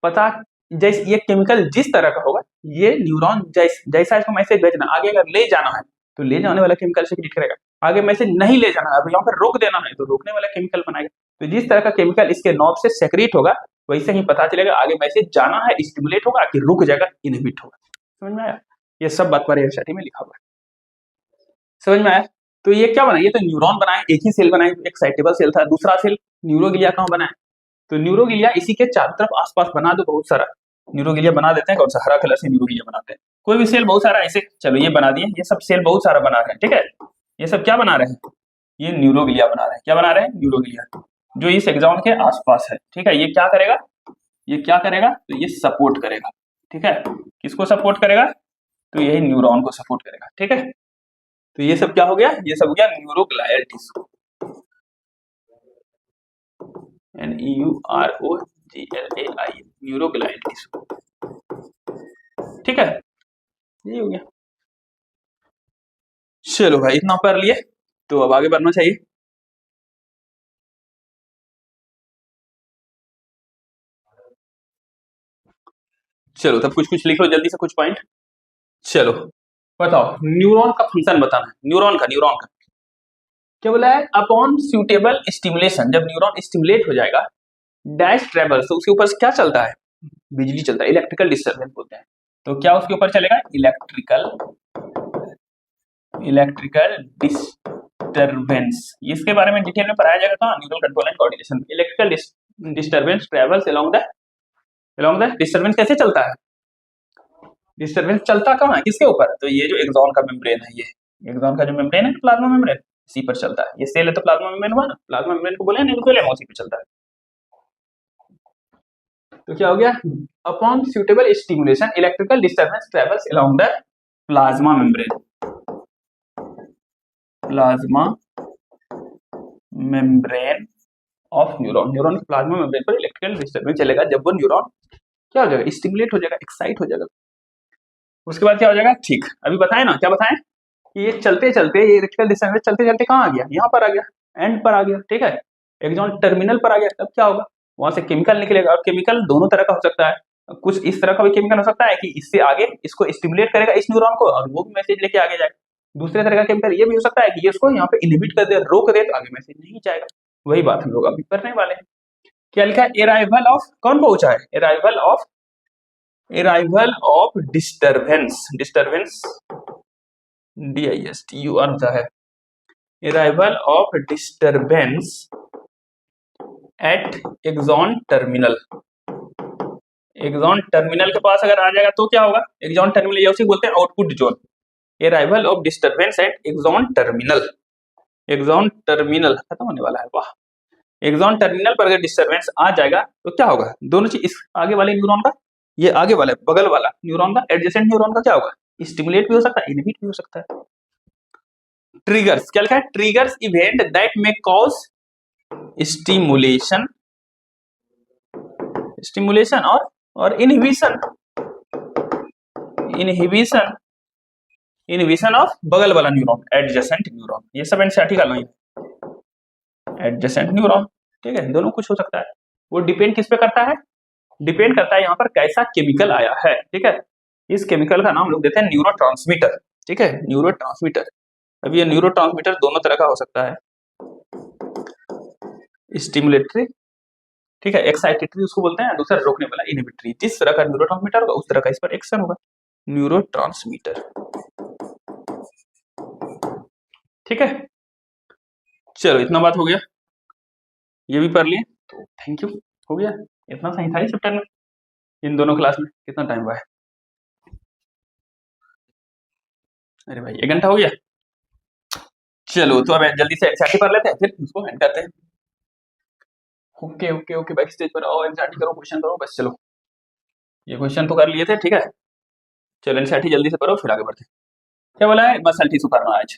पता, जैसे ये केमिकल जिस तरह का होगा, ये न्यूरॉन जैसा इसको मैसेज भेजना, आगे अगर ले जाना है तो ले जाने वाला केमिकल सिक्रीट करेगा, आगे मैसेज नहीं ले जाना है, अब यहाँ पर रोक देना है तो रोकने वाला केमिकल बनाएगा। तो जिस तरह का केमिकल इसके नॉब से सेक्रेट होगा, वैसे ही पता चलेगा आगे मैसेज जाना है, स्टिमुलेट होगा कि रुक जाएगा, इनहिबिट होगा। समझ में आया? ये सब बात पर एनसीईआरटी में लिखा हुआ है, समझ में आया? तो ये क्या बनाया, ये तो न्यूरॉन बनाए, एक ही सेल बनाए, एक्साइटेबल सेल था, दूसरा सेल न्यूरोगिलिया कहाँ बनाए, तो न्यूरोगिलिया इसी के चारों तरफ आसपास बना दो, बहुत सारा न्यूरोगिलिया बना देते हैं, कौन सा हरा कलर से न्यूरोगिलिया बनाते हैं, कोई भी सेल बहुत सारा ऐसे, चलो ये बना दिए, ये सब सेल बहुत सारा बना रहे हैं, ठीक है। ये सब क्या बना रहे हैं, ये न्यूरोगिलिया बना रहे हैं, क्या बना रहे हैं, न्यूरोगिलिया, जो इस एक्सॉन के आसपास है, ठीक है। ये क्या करेगा, ये क्या करेगा, तो ये सपोर्ट करेगा, ठीक है। किसको सपोर्ट करेगा, तो यही न्यूरॉन को सपोर्ट करेगा, ठीक है। तो ये सब क्या हो गया, ये सब हो गया neuroglial tissue, NEUROGLAI, neuroglial tissue, ठीक है। ये हो गया। चलो भाई इतना पढ़ लिए, तो अब आगे बढ़ना चाहिए। चलो तब कुछ कुछ लिख लो जल्दी से, कुछ पॉइंट। चलो बताओ, न्यूरॉन का फंक्शन बताना है, न्यूरॉन का क्या बोला है, अपॉन सुटेबल स्टिमुलेशन, जब न्यूरॉन स्टिमुलेट हो जाएगा, डैश ट्रेवल्स, तो उसके ऊपर क्या चलता है, बिजली चलता है, इलेक्ट्रिकल डिस्टर्बेंस बोलते हैं। तो क्या उसके ऊपर चलेगा, इलेक्ट्रिकल डिस्टर्बेंस, इसके बारे में डिटेल में पढ़ाया जाएगा कहाँ, neural control and coordination. Electrical disturbance travels along the disturbance कैसे चलता है, डिस्टर्बेंस चलता कहाँ है, किसके ऊपर, तो ये जो एक्सॉन का मेम्ब्रेन है, ये एक्सॉन का जो मेम्ब्रेन है, प्लाज्मा मेम्ब्रेन, इसी पर चलता है। ये सेल है तो प्लाज्मा मेम्ब्रेन हुआ ना, प्लाज्मा मेम्ब्रेन को बोले न्यूक्लियस, उसी पे चलता है। तो क्या हो गया, upon suitable stimulation electrical disturbance travels along the plasma membrane of neuron, neuron के प्लाज्मा मेम्ब्रेन पर इलेक्ट्रिकल डिस्टर्बेंस चलेगा, जब वो न्यूरॉन क्या हो जाएगा, स्टिमुलेट हो जाएगा, एक्साइट हो जाएगा। उसके बाद क्या हो जाएगा, ठीक अभी बताए ना, क्या बताएं कि ये चलते चलते, ये इलेक्ट्रिकल डिस्टर्बेंस चलते चलते कहाँ आ गया, यहाँ पर आ गया, एंड पर आ गया, ठीक है, एक्सॉन टर्मिनल पर आ गया। तब क्या होगा, वहां से केमिकल निकलेगा, और केमिकल दोनों तरह का हो सकता है, कुछ इस तरह का भी केमिकल हो सकता है कि इससे आगे इसको स्टिमुलेट करेगा इस न्यूरॉन को, और वो भी मैसेज लेके आगे जाएगा। दूसरे तरह का केमिकल ये भी हो सकता है कि ये इसको यहाँ पे इनहिबिट कर दे, रोक दे, तो आगे मैसेज नहीं जाएगा। वही बात हम लोग अभी करने वाले हैं। क्या लिखा है, अराइवल ऑफ, कौन पहुंचा है, अराइवल ऑफ डिस्टर्बेंस, DISTUR होता है, arrival of disturbance at axon terminal, axon terminal के पास अगर आ जाएगा तो क्या होगा, एक्सॉन टर्मिनल, ये उसे बोलते हैं output zone. Arrival of disturbance at axon terminal, axon terminal खत्म होने वाला है, वाह। एक्सॉन टर्मिनल पर अगर डिस्टर्बेंस आ जाएगा तो क्या होगा, दोनों चीज, इस आगे वाले न्यूरॉन का, ये आगे वाला बगल वाला न्यूरॉन का, एडजेसेंट न्यूरॉन का क्या होगा, स्टिमुलेट भी हो सकता है, इनहिबिट भी हो सकता है। ट्रिगर्स, क्या लिखा है, triggers event that may cause stimulation और इनहिबिशन ऑफ बगल वाला न्यूरॉन, एडजेसेंट न्यूरॉन, ये सब एनसीईआरटी का लाइन, एडजेसेंट न्यूरॉन, ठीक है, दोनों कुछ हो सकता है। वो डिपेंड किस पे करता है, डिपेंड करता है यहाँ पर कैसा केमिकल आया है, ठीक है। इस केमिकल का नाम लोग देते हैं न्यूरोट्रांसमीटर, ठीक है, न्यूरोट्रांसमीटर। अब ये न्यूरोट्रांसमीटर दोनों तरह का हो सकता है, स्टिमुलेटरी, ठीक है, एक्साइटेटरी उसको बोलते हैं, दूसरा रोकने वाला इनहिबिटरी। जिस तरह का न्यूरोट्रांसमीटर होगा उस तरह का इस पर एक्शन होगा, न्यूरोट्रांसमीटर। ठीक है, चलो इतना बात हो गया, ये भी पढ़ लिए, तो थैंक यू, हो गया, इतना सही था इस चैप्टर में। इन दोनों क्लास में कितना टाइम हुआ है? अरे भाई 1 घंटा हो गया। चलो तो अब जल्दी से एनसीईआरटी पढ़ लेते हैं, फिर उसको एंड करते हैं। Okay okay okay, back stage पर आओ, एनसीईआरटी करो, क्वेश्चन करो, बस चलो, ये क्वेश्चन तो कर लिए थे, ठीक है। चलो एनसीईआरटी जल्दी से पढ़ो, फिर आगे बढ़ते हैं। क्या बोला है? मसल टिश्यू पढ़ना आज।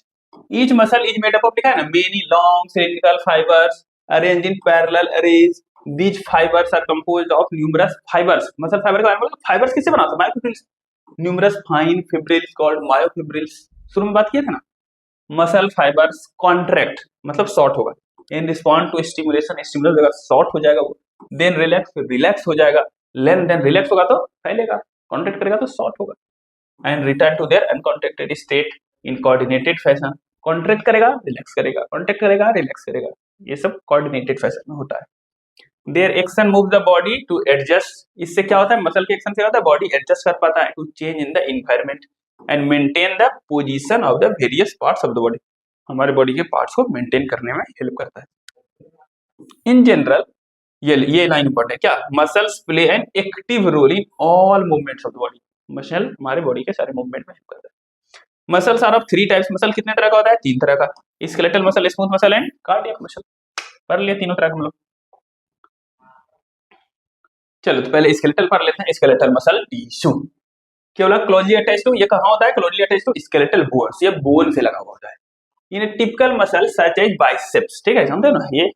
Each muscle is made up of, लिखा है ना, many long cylindrical fibres arrange in parallel array. These fibres are composed of numerous fibres. Muscle fibre का मतलब फाइबर्स किससे बनाते हैं? Myofibrils. Numerous fine fibrils called myofibrils. शुरू में बात किया था ना, मसल फाइबर्स कॉन्ट्रैक्ट मतलब शॉर्ट होगा, in respond to stimulation, stimulus देगा शॉर्ट हो जाएगा वो, देन रिलैक्स, रिलैक्स हो जाएगा, लेन देन रिलैक्स होगा तो फैलेगा, कॉन्ट्रैक्ट करेगा तो शॉर्ट होगा, and return to their uncontracted state in coordinated fashion. Contract करेगा, रिलैक्स करेगा, कॉन्ट्रैक्ट करेगा, रिलैक्स करेगा, ये सब कोऑर्डिनेटेड फैशन में होता है। Their action move the body to adjust. इससे क्या होता है? मसल के एक्शन से होता है बॉडी एडजस्ट कर पाता है to change in the environment and maintain the position of the various parts of the body. हमारे बॉडी के पार्ट्स को मेंटेन करने में हेल्प करता है। इन जनरल, ये लाइन इंपॉर्टेंट है क्या? Muscles play an active role in all movements of the body. Muscle हमारे बॉडी के सारे मूवमेंट में हेल्प करता है। Muscles are of 3 types. Muscle कितने तरह का होता है? 3 तरह का, skeletal muscle, smooth muscle and cardiac muscle. पढ़ लिए तीनों तरह के हम लोग। चलो तो पहले स्केलेटल पढ़ लेते हैं। स्केलेटल मसल टिश्यू क्या बोला? क्लोजली अटैच्ड टू, ये कहां होता है? Closely attached to skeletal bones, ये बोन से लगा हुआ होता है। In typical muscle such as biceps, ठीक है, समझते हो ना, ये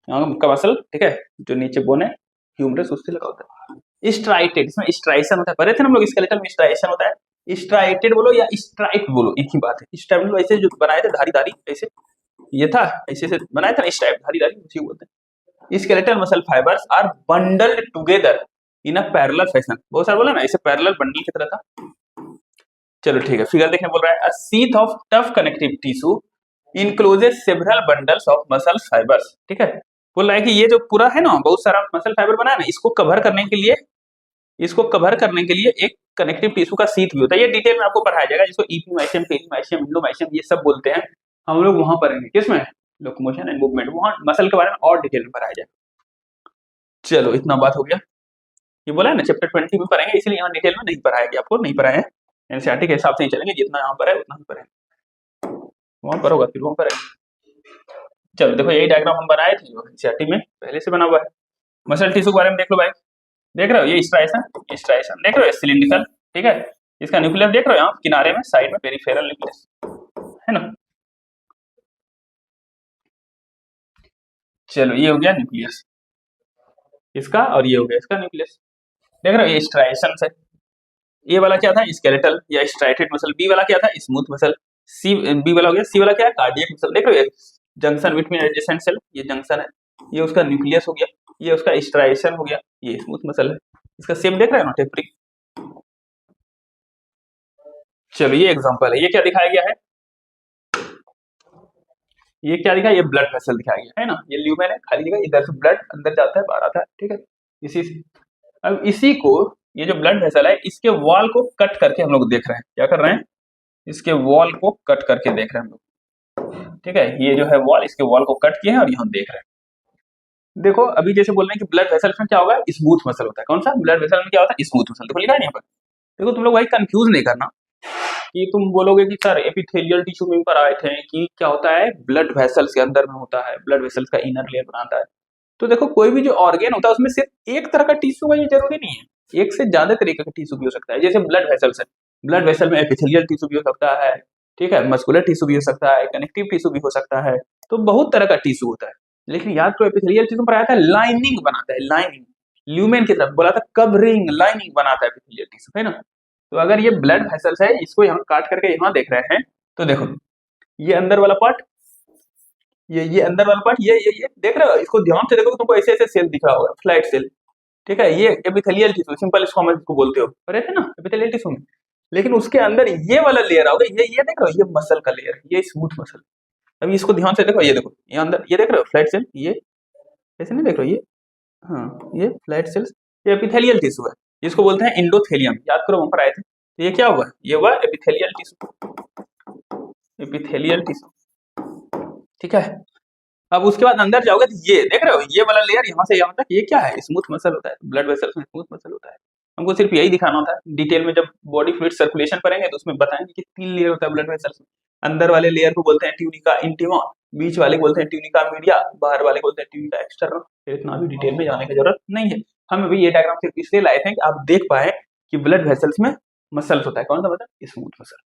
का मसल, ठीक है, जो नीचे बोन है ह्यूमरस उससे लगा होता है। स्ट्राइटेड, इसमें स्ट्राइशन होता है, पढ़े थे ना हम लोग, स्केलेटल में स्ट्राइशन होता है। स्ट्राइटेड बोलो या स्ट्राइक बोलो, एक ही बात है। स्ट्राइक बोलो ऐसे जो बनाए थे धारी धारी ऐसे, ये था ऐसे से बनाया था ना, स्ट्राइप धारी धारी, उसी को बोलते हैं। Skeletal muscle fibres are bundled together in a parallel fashion. बहुत सारा बोला ना, ऐसे पैरेलल बंडल की तरह था। चलो ठीक है, फिगर देखने बोल रहा है। A sheath of tough connective tissue encloses several bundles of muscle fibres, ठीक है। बोल रहा है कि ये जो पूरा है ना, बहुत सारा मसल फाइबर बना है ना, इसको कवर करने के लिए, इसको कवर करने के लिए एक कनेक्टिव टिश्यू का शीथ भी होता है। ये डिटेल में आपको पढ़ाया जाएगा, जिसको इपिमाइसियम, पेरिमाइसियम, इंडोमाइसियम ये सब बोलते हैं। हम लोग वहां पढ़ेंगे, किसमें? लोकोमोशन एंड मूवमेंट, वहां मसल के बारे में और डिटेल में पढ़ाया जाएगा। चलो इतना बात हो गया। ये बोला है ना चैप्टर 20 में पढ़ेंगे, इसलिए यहाँ डिटेल में नहीं पढ़ाया गया, आपको नहीं पढ़ाया है। एनसीईआरटी के हिसाब से ही चलेंगे, जितना यहाँ पर है उतना ही पढ़ेंगे, वहां पर होगा फिर वहां पर है। चलो देखो, यही डायग्राम हम बनाए थे जो एनसीईआरटी में पहले से बना हुआ है। मसल टिश्यू के बारे में देख लो भाई, देख रहे हो ये स्ट्राइशन, स्ट्राइशन देख रहे हो, सिलिंड्रिकल, ठीक है। इसका न्यूक्लियस देख रहे हो, यहाँ किनारे में साइड में पेरिफेरल न्यूक्लियस है ना। चलो ये हो गया न्यूक्लियस इसका, और ये हो गया इसका न्यूक्लियस। देख रहे हो ये स्ट्राइशन है। ए वाला क्या था? स्केलेटल या स्ट्राइटेड मसल। बी वाला क्या था? Smooth muscle. सी, बी वाला हो गया। सी वाला क्या है? Cardiac muscle. देख रहे हो जंक्शन बिटवीन एडजेसेंट सेल, ये जंक्शन है, ये उसका न्यूक्लियस हो गया, ये उसका स्ट्राइशन हो गया, ये स्मूथ मसल है। इसका शेप देख रहे हो ना, टेपरिक। चलो ये एग्जांपल है, ये क्या दिखाया गया है? ये क्या दिखा? ये ब्लड वेसल दिखाया गया है ना, ये ल्यूमेन है, खाली जगह, इधर से ब्लड अंदर जाता है बाहर आता है, ठीक है। इसी से अब इसी को, ये जो ब्लड वेसल है, इसके वॉल को कट करके हम लोग देख रहे हैं। क्या कर रहे हैं? इसके वॉल को कट करके देख रहे हैं हम लोग, ठीक है। ये जो है वॉल, इसके वॉल को कट किए हैं और यहाँ देख रहे हैं। देखो अभी जैसे बोल रहे हैं कि ब्लड वेसल में क्या होगा? स्मूथ मसल होता है। कौन सा? ब्लड वेसल में क्या होता है? Smooth muscle. देखो लिखा है यहाँ पर। देखो तुम लोग भाई कंफ्यूज नहीं करना कि तुम बोलोगे कि सर एपिथेलियल टिश्यू में पर आए थे कि क्या होता है, ब्लड वेसल्स के अंदर में होता है, ब्लड वेसल्स का इनर लेयर बनाता है। तो देखो कोई भी जो ऑर्गेन होता है उसमें सिर्फ एक तरह का टिश्यू है, ये जरूरी नहीं है, एक से ज्यादा तरीके का टिश्यू भी हो सकता है। जैसे ब्लड वेसल्स है, ब्लड वेसल में एपिथेलियल टिश्यू भी हो सकता है, ठीक है, मस्कुलर टिश्यू भी हो सकता है, कनेक्टिव टिश्यू भी हो सकता है, तो बहुत तरह का टिश्यू होता है। लेकिन याद करो एपिथेलियल टिश्यू पर आया था लाइनिंग बनाता है, लाइनिंग, ल्यूमेन की तरफ बोला था कवरिंग, लाइनिंग बनाता है एपिथेलियल टिश्यू, है ना। तो अगर ये ब्लड वेसल्स है, इसको यहाँ काट करके यहाँ देख रहे हैं, तो देखो ये अंदर वाला पार्ट, ये अंदर वाला पार्ट, ये देख रहे हो, इसको ध्यान से देखो, तुमको ऐसे ऐसे सेल दिख रहा होगा, फ्लैट सेल, ठीक है। ये एपिथेलियल टिश्यू, सिंपल स्क्वामस को बोलते हो, पढ़े थे ना एपिथेलियल टिश्यू में। लेकिन उसके अंदर ये वाला लेयर होगा, ये देख रहे हो, ये मसल का लेयर, ये स्मूथ मसल। अभी इसको ध्यान से देखो, ये देखो ये अंदर, ये देख रहे हो फ्लैट सेल, ये ऐसे नहीं देख रहे ये, हाँ ये फ्लैट सेल्स, ये एपिथेलियल टिश्यू है, जिसको बोलते हैं एंडोथेलियम, याद करो वहां पर आए थे। तो ये क्या हुआ, ये हुआ एपिथेलियल टिश्यू, एपिथेलियल टिश्यू, ठीक है। अब उसके बाद अंदर जाओगे तो ये देख रहे हो, ये वाला लेयर यहाँ से यहाँ तक, ये क्या है, स्मूथ मसल होता है, ब्लड वेसल्स में स्मूथ मसल होता है। हमको सिर्फ यही दिखाना होता है, डिटेल में जब बॉडी फ्लूइड सर्कुलेशन करेंगे तो उसमें बताएंगे कि 3 लेयर होता है ब्लड वेसल्स में। अंदर वाले लेयर को बोलते हैं ट्यूनिका इंटीमा, बीच वाले बोलते हैं ट्यूनिका मीडिया, बाहर वाले बोलते हैं ट्यूनिका एक्सटर्नल। इतना भी डिटेल में जाने की जरूरत नहीं है। हम अभी ये डायग्राम सिर्फ इसलिए लाए थे कि आप देख पाए कि ब्लड वेसल्स में मसल्स होता है, कौन सा मतलब, स्मूथ मसल,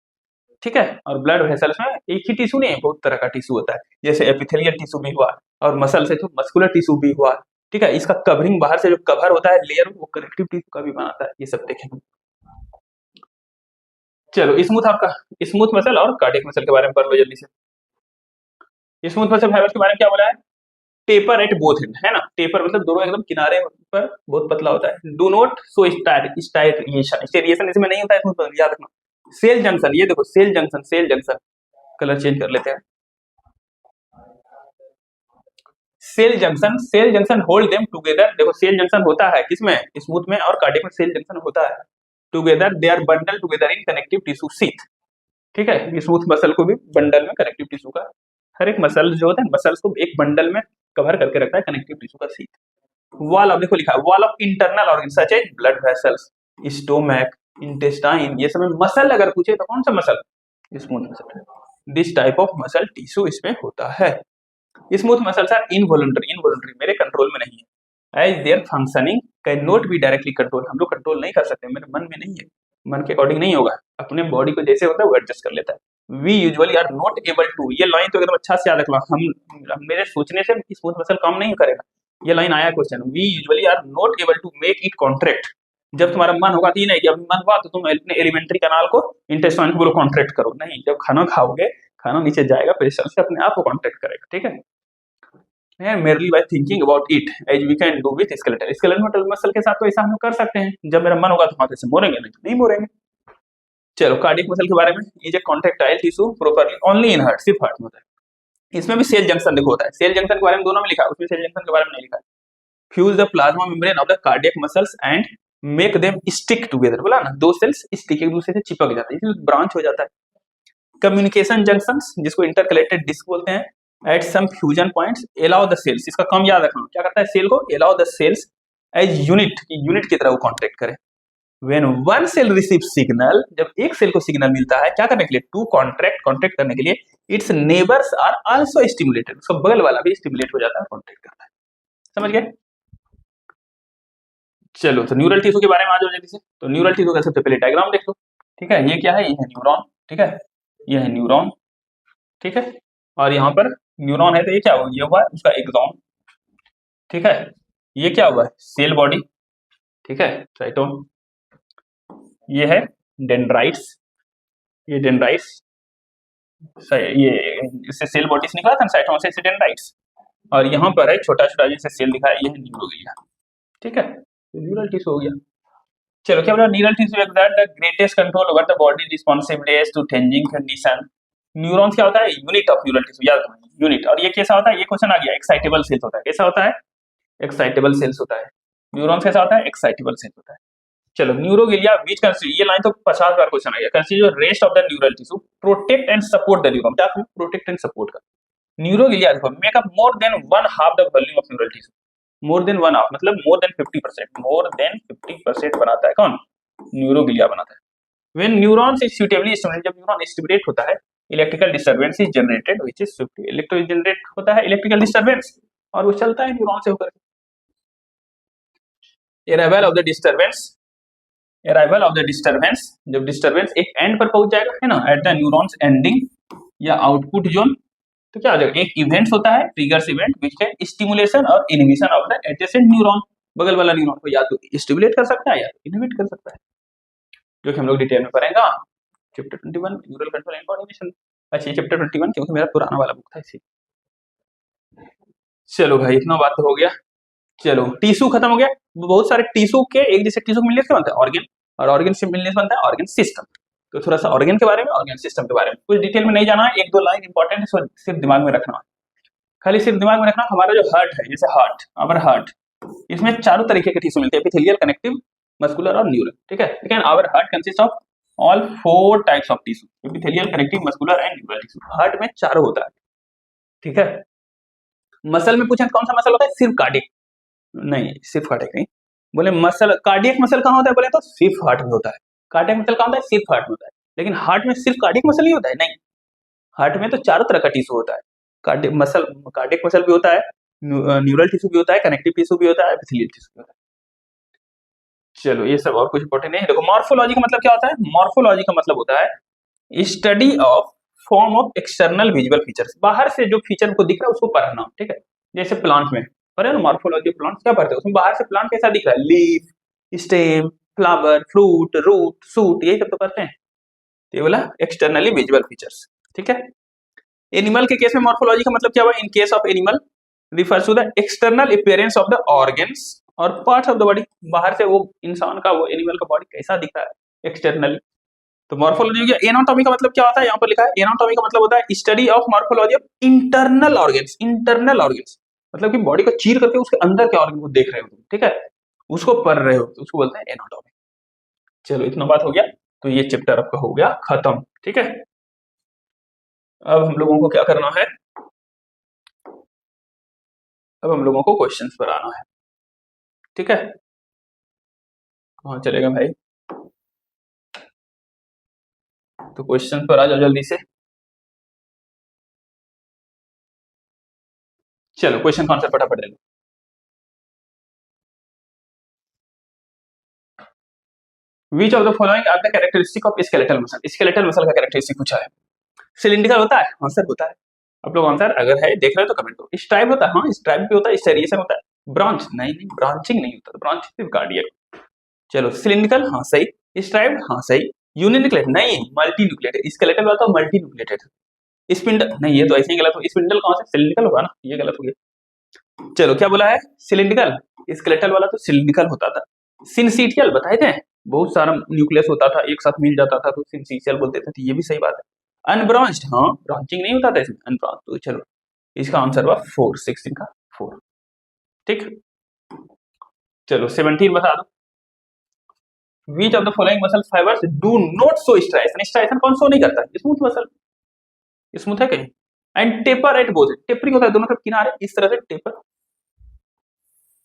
ठीक है। और ब्लड वेसल्स में एक ही टिश्यू नहीं है, बहुत तरह का टिश्यू होता है, जैसे एपिथेलियल टिश्यू भी हुआ और मसल से तो मस्कुलर टिश्यू भी हुआ, ठीक है। इसका कवरिंग बाहर से जो कवर होता है लेयर, वो कनेक्टिव टिश्यू का भी बनाता है, ये सब देखेंगे। चलो स्मूथ, आपका स्मूथ मसल और कार्डियक मसल के बारे में पढ़ लो जल्दी से। स्मूथ मसल फाइबर्स के बारे में क्या बोला है, टेपर एट बोथ एंड, है ना, टेपर मतलब दोनों एकदम किनारे पर बहुत पतला होता है। डू नॉट सो स्टाइरिएशन इसमें नहीं होता है स्मूथ मसल, याद रखना। सेल जंक्शन, ये देखो cell junction, cell junction, colour change कर लेते हैं। Cell junction, cell junction hold them together, देखो सेल जंक्शन होता है किसमें, स्मूथ में और कार्डियक में सेल जंक्शन होता है। Together they are bundle together in connective tissue sheath, ठीक है। स्मूथ मसल को भी बंडल में कनेक्टिव टिश्यू का, हर एक मसल जो होता है मसल्स को एक बंडल में कवर करके रखता है कनेक्टिव टिश्यू का सीथ। वॉल, अब देखो लिखा है wall of internal organ such as blood vessels, stomach, intestine, ये सब में मसल अगर पूछे तो कौन सा muscle, smooth muscle. This type of muscle tissue इसमें होता है। Smooth muscles are involuntary, involuntary मेरे कंट्रोल में नहीं है, as their functioning can not be directly control, हम लोग कंट्रोल नहीं कर सकते, मेरे मन में नहीं है, मन के अकॉर्डिंग नहीं होगा, अपने बॉडी को जैसे होता है वो एडजस्ट कर लेता है। We usually are not able to, ये लाइन तो एकदम अच्छा से याद रखना, हम मेरे सोचने से स्मूथ मसल काम नहीं करेगा, ये लाइन आया question, we usually are not able to make it contract, जब तुम्हारा मन होगा तो ये नहीं कि अभी मन हुआ तो तुम अपने एलिमेंट्री कनाल को इंटेस्टाइन को बोलो कॉन्ट्रैक्ट करो, नहीं, जब खाना खाओगे खाना नीचे जाएगा प्रेशर से अपने आप को कॉन्ट्रैक्ट करेगा, ठीक है। And merely by thinking about it as we can do with skeletal, skeletal muscle के साथ तो ऐसा हम कर सकते हैं, जब मेरा मन होगा तो हाथ से मोड़ेंगे, नहीं मोड़ेंगे। चलो कार्डियक मसल के बारे में, ये जो contractile tissue properly only in heart, सिर्फ हार्ट में होता है। इसमें भी सेल जंक्शन देखो होता है, सेल जंक्शन के बारे में दोनों में लिखा है, उसमें सेल जंक्शन के बारे में नहीं लिखा है। Fuse the plasma membrane of the cardiac muscles and make them stick together, बोला ना, दो सेल्स स्टिक एक दूसरे से चिपक जाते हैं, इसलिए ब्रांच हो जाता है। कम्युनिकेशन जंक्शंस, जिसको इंटरकलेटेड डिस्क बोलते हैं, at some fusion points allow the cells, इसका कम याद रखना, क्या करता है सेल को, allow the cells as unit, unit की तरह वो कॉन्ट्रैक्ट करे। When one cell receive signal, जब एक सेल को सिग्नल मिलता है क्या करने के लिए, टू कॉन्ट्रैक्ट, कॉन्ट्रैक्ट करने के लिए, its neighbours are also stimulated, उसका बगल वाला भी स्टिमुलेट हो जाता है, कॉन्ट्रैक्ट करता है, समझ गए। चलो तो न्यूरल टिश्यू के बारे में आ जाओ जल्दी से। तो न्यूरल टिश्यू का सबसे पहले डायग्राम देख लो, ठीक है, ये क्या है, ये है न्यूरॉन, ठीक है, ये है न्यूरॉन, ठीक है। और यहाँ पर न्यूरॉन है तो ये क्या हुआ, ये हुआ उसका एक्सॉन, ठीक है। ये क्या हुआ, सेल बॉडी, ठीक है, साइटोन। ये है डेंड्राइट्स, ये डेंड्राइट्स, ये इससे सेल बॉडी से निकला था साइटोन से डेंड्राइट्स। और यहाँ पर है छोटा छोटा जैसे सेल दिखा है, ये है न्यूरोग्लिया, ठीक है, तो न्यूरल टिश्यू हो गया। चलो क्या बोला, neural tissue exert the greatest control over the body responsible to changing condition. Neurons क्या होता है, यूनिट ऑफ न्यूरल टिश्यू, याद रखना यूनिट। और ये कैसा होता है, ये क्वेश्चन आ गया, एक्साइटेबल सेल्स होता है, कैसा होता है, एक्साइटेबल सेल्स होता है। न्यूरॉन्स कैसा होता है, एक्साइटेबल सेल्स होता है। चलो न्यूरोग्लिया बीच कंस्टिट्यूट, ये लाइन तो 50 बार क्वेश्चन आ गया, constitute rest of the neural tissue protect and support the neuron, क्या प्रोटेक्ट एंड सपोर्ट का। न्यूरोग्लिया देखो make up more than 1/2 the volume of neural tissue, more than 1/2 मतलब मोर देन 50%, मोर देन 50% बनाता है कौन, neuroglia बनाता है। When neurons is suitably stimulated, जब न्यूरॉन स्टिमुलेट होता है, electrical disturbance is generated which is 50, electro generate होता है इलेक्ट्रिकल डिस्टरबेंस और वो चलता है न्यूरॉन से होकर। Arrival of the disturbance, arrival of the disturbance, जब डिस्टरबेंस एक एंड पर पहुंच जाएगा, है ना, एट द न्यूरॉन्स एंडिंग या आउटपुट जोन, तो क्या हो जाएगा, एक इवेंट्स होता है, triggers event which can stimulation और inhibition of the adjacent neuron, बगल वाला न्यूरॉन को या तो स्टिमुलेट कर सकता है या इनहिबिट कर सकता है, जो कि हम लोग डिटेल में पढ़ेंगे chapter 21 neural control and coordination. अच्छा चैप्टर 21 क्योंकि मेरा पुराना वाला बुक था इसी। चलो भाई इतना बात तो हो गया। चलो टिश्यू खत्म हो गया, बहुत सारे टिश्यू के एक जैसे टिश्यू मिलने से बनता है ऑर्गन, और ऑर्गन से मिलने से बनता है ऑर्गन सिस्टम। तो थोड़ा सा ऑर्गन के बारे में, ऑर्गन सिस्टम के बारे में कुछ डिटेल में नहीं जाना है, एक दो लाइन इंपॉर्टेंट है, सिर्फ दिमाग में रखना है। खाली सिर्फ दिमाग में रखना, हमारा जो हार्ट है, जैसे हार्ट, आवर हार्ट, इसमें चारों तरीके के टिश्यू मिलते हैं, एपिथेलियल, कनेक्टिव, मस्कुलर और न्यूरल, ठीक है। लेकिन our heart consist of all 4 types of tissue, epithelial, connective, muscular and neural tissue. Heart में चारों होता है, ठीक है। मसल में पूछें कौन सा मसल होता है, सिर्फ कार्डियक, नहीं सिर्फ कार्डियक नहीं, बोले मसल, कार्डियक मसल कहाँ होता है, बोले तो सिर्फ हार्ट में होता है। कार्डियक मसल कहाँ होता है, सिर्फ हार्ट में होता है। लेकिन हार्ट में सिर्फ कार्डियक मसल ही होता है, नहीं, हार्ट में तो चारों तरह का टिश्यू होता है। कार्डियक मसल, कार्डियक मसल भी होता है, न्यूरल टिश्यू भी होता है, कनेक्टिव टिश्यू भी होता है, एपिथेलियल टिश्यू भी होता है। चलो ये सब और कुछ इंपॉर्टेंट नहीं है। देखो मॉर्फोलॉजी का मतलब क्या होता है, मॉर्फोलॉजी का मतलब होता है study of form of external visual features, बाहर से जो फीचर को दिख रहा है उसको पढ़ना, ठीक है। जैसे प्लांट में पढ़े ना, मॉर्फोलॉजी प्लांट क्या पढ़ते हैं, उसमें बाहर से प्लांट कैसा दिख रहा है, leaf, stem, flower, fruit, root, shoot, यही सब तो पढ़ते हैं। ये बोला एक्सटर्नली विजुअल फीचर्स, ठीक है। एनिमल के केस में मॉर्फोलॉजी का मतलब क्या हुआ, in case of animal refers to the external appearance of the organs और पार्ट्स ऑफ द बॉडी, बाहर से वो इंसान का, वो एनिमल का बॉडी कैसा दिख रहा है एक्सटर्नली। तो मॉर्फोलॉजी हो गया। एनाटॉमी का मतलब क्या होता है, यहाँ पर लिखा है एनाटॉमी का मतलब होता है study of morphology of internal organs, internal organs मतलब कि बॉडी को चीर करके उसके अंदर के ऑर्गन को देख रहे हो तुम, ठीक है, उसको पढ़ रहे हो, तो उसको बोलते हैं एनाटॉमी। चलो इतना बात हो गया, तो ये चैप्टर आपका हो गया खत्म, ठीक है। अब हम लोगों को क्या करना है, अब हम लोगों को क्वेश्चंस पर आना है, ठीक है। कहाँ चलेगा भाई, तो क्वेश्चन पर आ जाओ जल्दी से। चलो क्वेश्चन का आंसर फटाफट दे दो। Which of the following are the characteristic of skeletal muscle? skeletal muscle का कैरेक्टरिस्टिक पूछा है। सिलिंड्रिकल होता है, हाँ सर होता है। आप लोग आंसर अगर है देख रहे हो तो कमेंट करो। स्ट्राइप होता है, हाँ स्ट्राइप भी होता है, स्टेरिएशन होता है। ब्रांच नहीं, नहीं ब्रांचिंग नहीं होता, ब्रांच सिर्फ कार्डियक। चलो सिलिंड्रिकल हाँ सही, स्ट्राइप हाँ सही, यूनिन्यूक्लिएट नहीं, मल्टी न्यूक्लिएटेड, स्केलेटल वाला तो मल्टी न्यूक्लिएटेड। स्पिंडल नहीं, ये तो ऐसे ही गलत हो, स्पिंडल कौन सा, सिलिंड्रिकल होगा ना, ये गलत हो गया। चलो क्या बोला है, सिलिंड्रिकल, स्केलेटल वाला तो सिलिंड्रिकल होता था। सिंसीटियल बताए थे, बहुत सारा न्यूक्लियस होता था, एक साथ मिल जाता था तो सिंसीटियल बोलते थे, ये भी सही बात है। अनब्रांच्ड हाँ, ब्रांचिंग नहीं होता था इसमें, अनब्रांच। तो चलो इसका आंसर हुआ 4, 16 का 4, ठीक। चलो 17 बता दो। Which of the following muscle fibers do not show striation? striation कौन शो नहीं करता, स्मूथ मसल, स्मूथ है कहीं। And taper at both, tapering होता है दोनों तरफ किनारे, इस तरह से टेपर,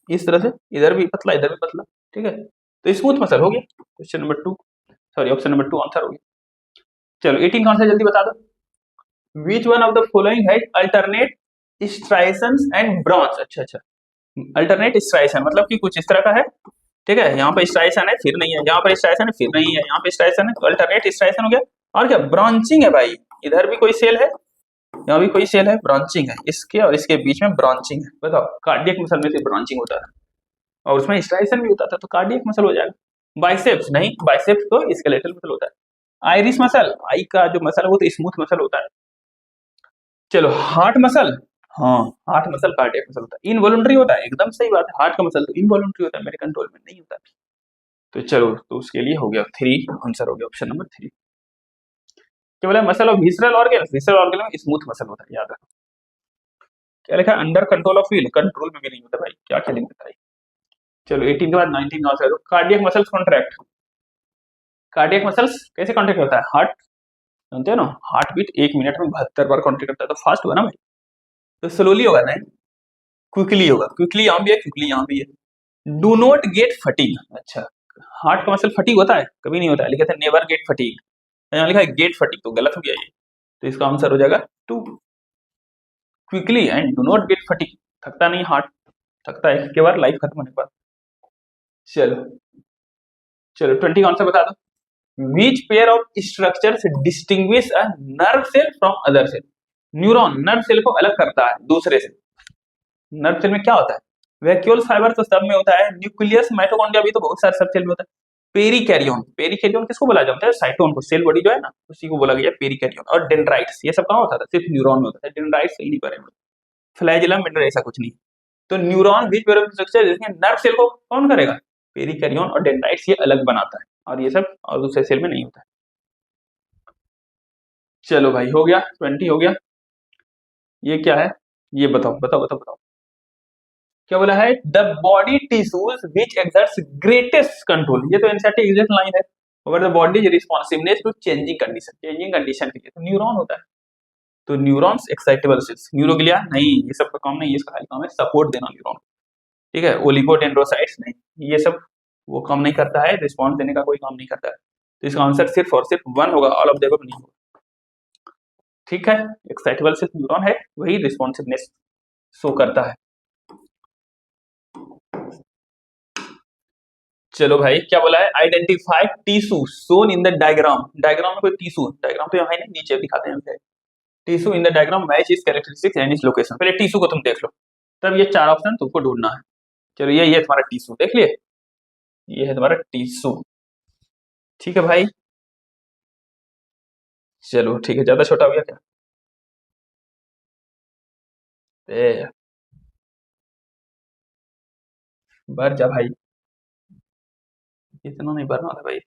इस तरह से, इधर भी पतला इधर भी पतला, ठीक है। तो स्मूथ मसल हो गया, question number 2, sorry option number 2 answer हो गया। चलो 18 का आंसर जल्दी बता दो। Which one of the following has alternate striations and branch? अच्छा अच्छा, अल्टरनेट स्ट्राइशन मतलब कि कुछ इस तरह का है, ठीक है। यहाँ पे स्ट्राइशन है फिर नहीं है, यहाँ पे स्ट्राइशन है फिर नहीं है, यहाँ पे स्ट्राइशन है, तो अल्टरनेट स्ट्राइशन हो गया। और क्या, ब्रांचिंग है भाई, इधर भी कोई सेल है, यहाँ भी कोई सेल है, ब्रांचिंग है, इसके और इसके बीच में ब्रांचिंग है। बताओ, कार्डियक मसल में से ब्रांचिंग होता था और उसमें स्ट्राइशन भी होता था, तो कार्डियक मसल हो जाएगा। बाइसेप्स नहीं, बाइसेप्स तो स्केलेटल मसल होता है। आइरिस मसल, आई का जो मसल है वो तो स्मूथ मसल होता है। चलो हार्ट मसल, हाँ हार्ट मसल कार्डियक मसल होता है, इनवॉलंटरी होता है, एकदम सही बात है, हार्ट का मसल तो इनवॉलंटरी होता है, मेरे कंट्रोल में नहीं होता। तो चलो, तो उसके लिए हो गया 3, आंसर हो गया ऑप्शन नंबर 3। क्या बोला, muscle of visceral organ, visceral organ में स्मूथ मसल होता है, याद रखो। क्या लिखा, under control of wheel, control में भी नहीं होता भाई, क्या खेलेंगे भाई। चलो 18 के बाद 19 का answer, cardiac muscles contract, cardiac muscles कैसे कॉन्ट्रैक्ट होता है, हार्ट जानते हो ना, हार्ट बीट 1 मिनट में 72 बार कॉन्ट्रैक्ट करता है, तो फास्ट हुआ ना भाई, तो स्लोली होगा ना, क्विकली होगा, क्विकली यहाँ भी है, क्विकली यहाँ भी है। डू नॉट गेट फटीग, अच्छा हार्ट का मसल फटीग होता है, कभी नहीं होता है, लिखा था नेवर गेट फटीग, यहाँ लिखा है गेट फटीग, तो गलत हो गया ये, तो इसका आंसर हो जाएगा 2, quickly and do not gate fatigue, थकता नहीं हार्ट, थकता है एक बार लाइफ खत्म होने के बाद। चलो चलो 20 का आंसर बता दो। Which pair of structures distinguish a nerve cell from other cell? Neuron nerve cell को अलग करता है दूसरे से। नर्व सेल में क्या होता है, वैक्यूल फाइबर तो सब में होता है, न्यूक्लियस माइटोकॉन्ड्रिया भी तो बहुत सारे सब सेल में होता है। पेरिकैरियोन, पेरिकैरियोन किसको बोला जाता है, साइटोन को, सेल बॉडी जो है ना उसी को बोला गया पेरिकैरियोन। और डेंड्राइट्स ये सब कहाँ होता था, सिर्फ न्यूरॉन में होता है, डेंड्राइट्स सही नहीं पड़े, फ्लैजिलम ऐसा कुछ नहीं। तो neuron beach pair of structure जिसमें नर्व सेल को कौन करेगा, पेरिकैरियोन और डेंड्राइट्स ये अलग बनाता है, और ये सब और दूसरे सेल में नहीं होता है। चलो भाई हो गया 20 हो गया। ये क्या है, ये बताओ बताओ बताओ बताओ। क्या बोला है? The body tissues which exerts greatest control, ये तो एनसीईआरटी एग्जैक्ट लाइन है। Over the body responsiveness to changing condition के लिए तो न्यूरॉन होता है। तो न्यूरॉन्स एक्साइटेबल सेल्स, न्यूरोग्लिया नहीं, ये सब का काम नहीं, इसका खाली काम है सपोर्ट देना न्यूरॉन। ठीक है, ओलिगोडेंड्रोसाइट्स नहीं, ये सब वो काम नहीं करता है, रिस्पॉन्स देने का कोई काम नहीं करता है। तो इसका आंसर सिर्फ और सिर्फ वन होगा, ऑल ऑफ द अबव नहीं होगा। ठीक है, एक्साइटेबल सेल्स न्यूरॉन है, वही रिस्पॉन्सिवनेस शो करता है। चलो भाई, क्या बोला है? Identify tissue shown in the diagram, diagram में कोई टिश्यू, डायग्राम तो यहाँ है नहीं, नीचे दिखाते हैं। Tissue in the diagram match इस कैरेक्टरिस्टिक्स एंड इस लोकेशन। पहले टिश्यू को तुम देख लो, तब ये चार ऑप्शन तुमको ढूंढना है। चलो ये तुम्हारा टिश्यू देख लिए, ये है तुम्हारा टिश्यू। ठीक है भाई, चलो ठीक है, ज्यादा छोटा हो गया क्या? ए, भर जा भाई, इतना नहीं भरना था भाई।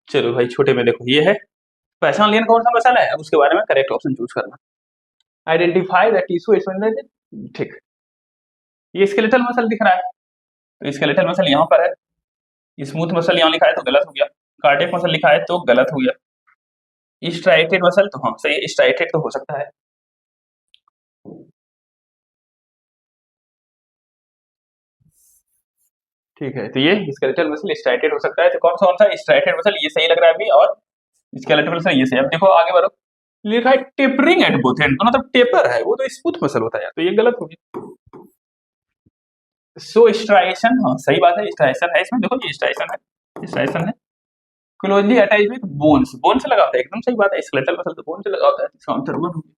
चलो भाई, छोटे में देखो, ये है पहचान लिया कौन सा मसाला है, अब उसके बारे में करेक्ट ऑप्शन चूज करना। आइडेंटिफाई द टिश्यू इज, ठीक, ये स्केलेटल मसल दिख रहा है, तो स्केलेटल मसल यहाँ पर है। स्मूथ मसल यहाँ लिखा है तो गलत हो गया, कार्डियक मसल लिखा है तो गलत हो गया। स्ट्राइटेड मसल तो हाँ सही, स्ट्राइटेड तो हो सकता है। ठीक है, तो ये स्केलेटल मसल स्ट्राइटेड हो सकता है, तो कौन सा स्ट्राइटेड मसल, ये सही लग रहा है अभी, और स्केलेटल मसल ये सही। अब देखो आगे बढ़ो, लिखा है टेपरिंग एट बोथ एंड, मतलब टेपर है, वो तो स्मूथ मसल होता है, तो ये गलत हो गया। सो स्ट्राइशन, हाँ सही बात है, स्ट्राइशन है इसमें, देखो ये स्ट्राइशन है, स्ट्राइशन है। Closely attach with bones, bone से लगाता है, एकदम सही बात है, स्केलेटल मसल तो बोन से लगाता है, इसका आंसर वन हो गया।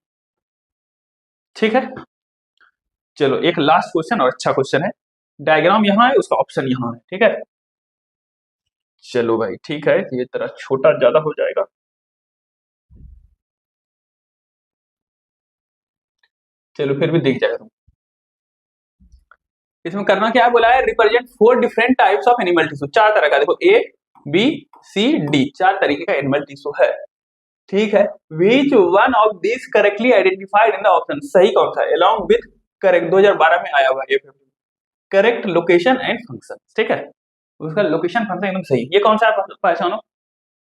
ठीक है, चलो एक लास्ट क्वेश्चन और अच्छा क्वेश्चन है, डायग्राम यहाँ है, उसका ऑप्शन यहाँ है। ठीक है, चलो भाई ठीक है, ये तेरा छोटा ज्यादा हो जाएगा। चलो फिर भी दिख जाएगा तुम। इसमें करना क्या है, बोला है represent 4 different types of animal tissue, 4 तरह का, देखो ए बी सी डी, 4 तरीके का एनिमल टिश्यू है। ठीक है, which one of this correctly identified in the option, सही कौन सा, अलोंग विथ करेक्ट, 2012 में आया हुआ है, करेक्ट लोकेशन एंड फंक्शन। ठीक है, उसका लोकेशन फंक्शन एकदम सही, ये कौन सा है पहचानो।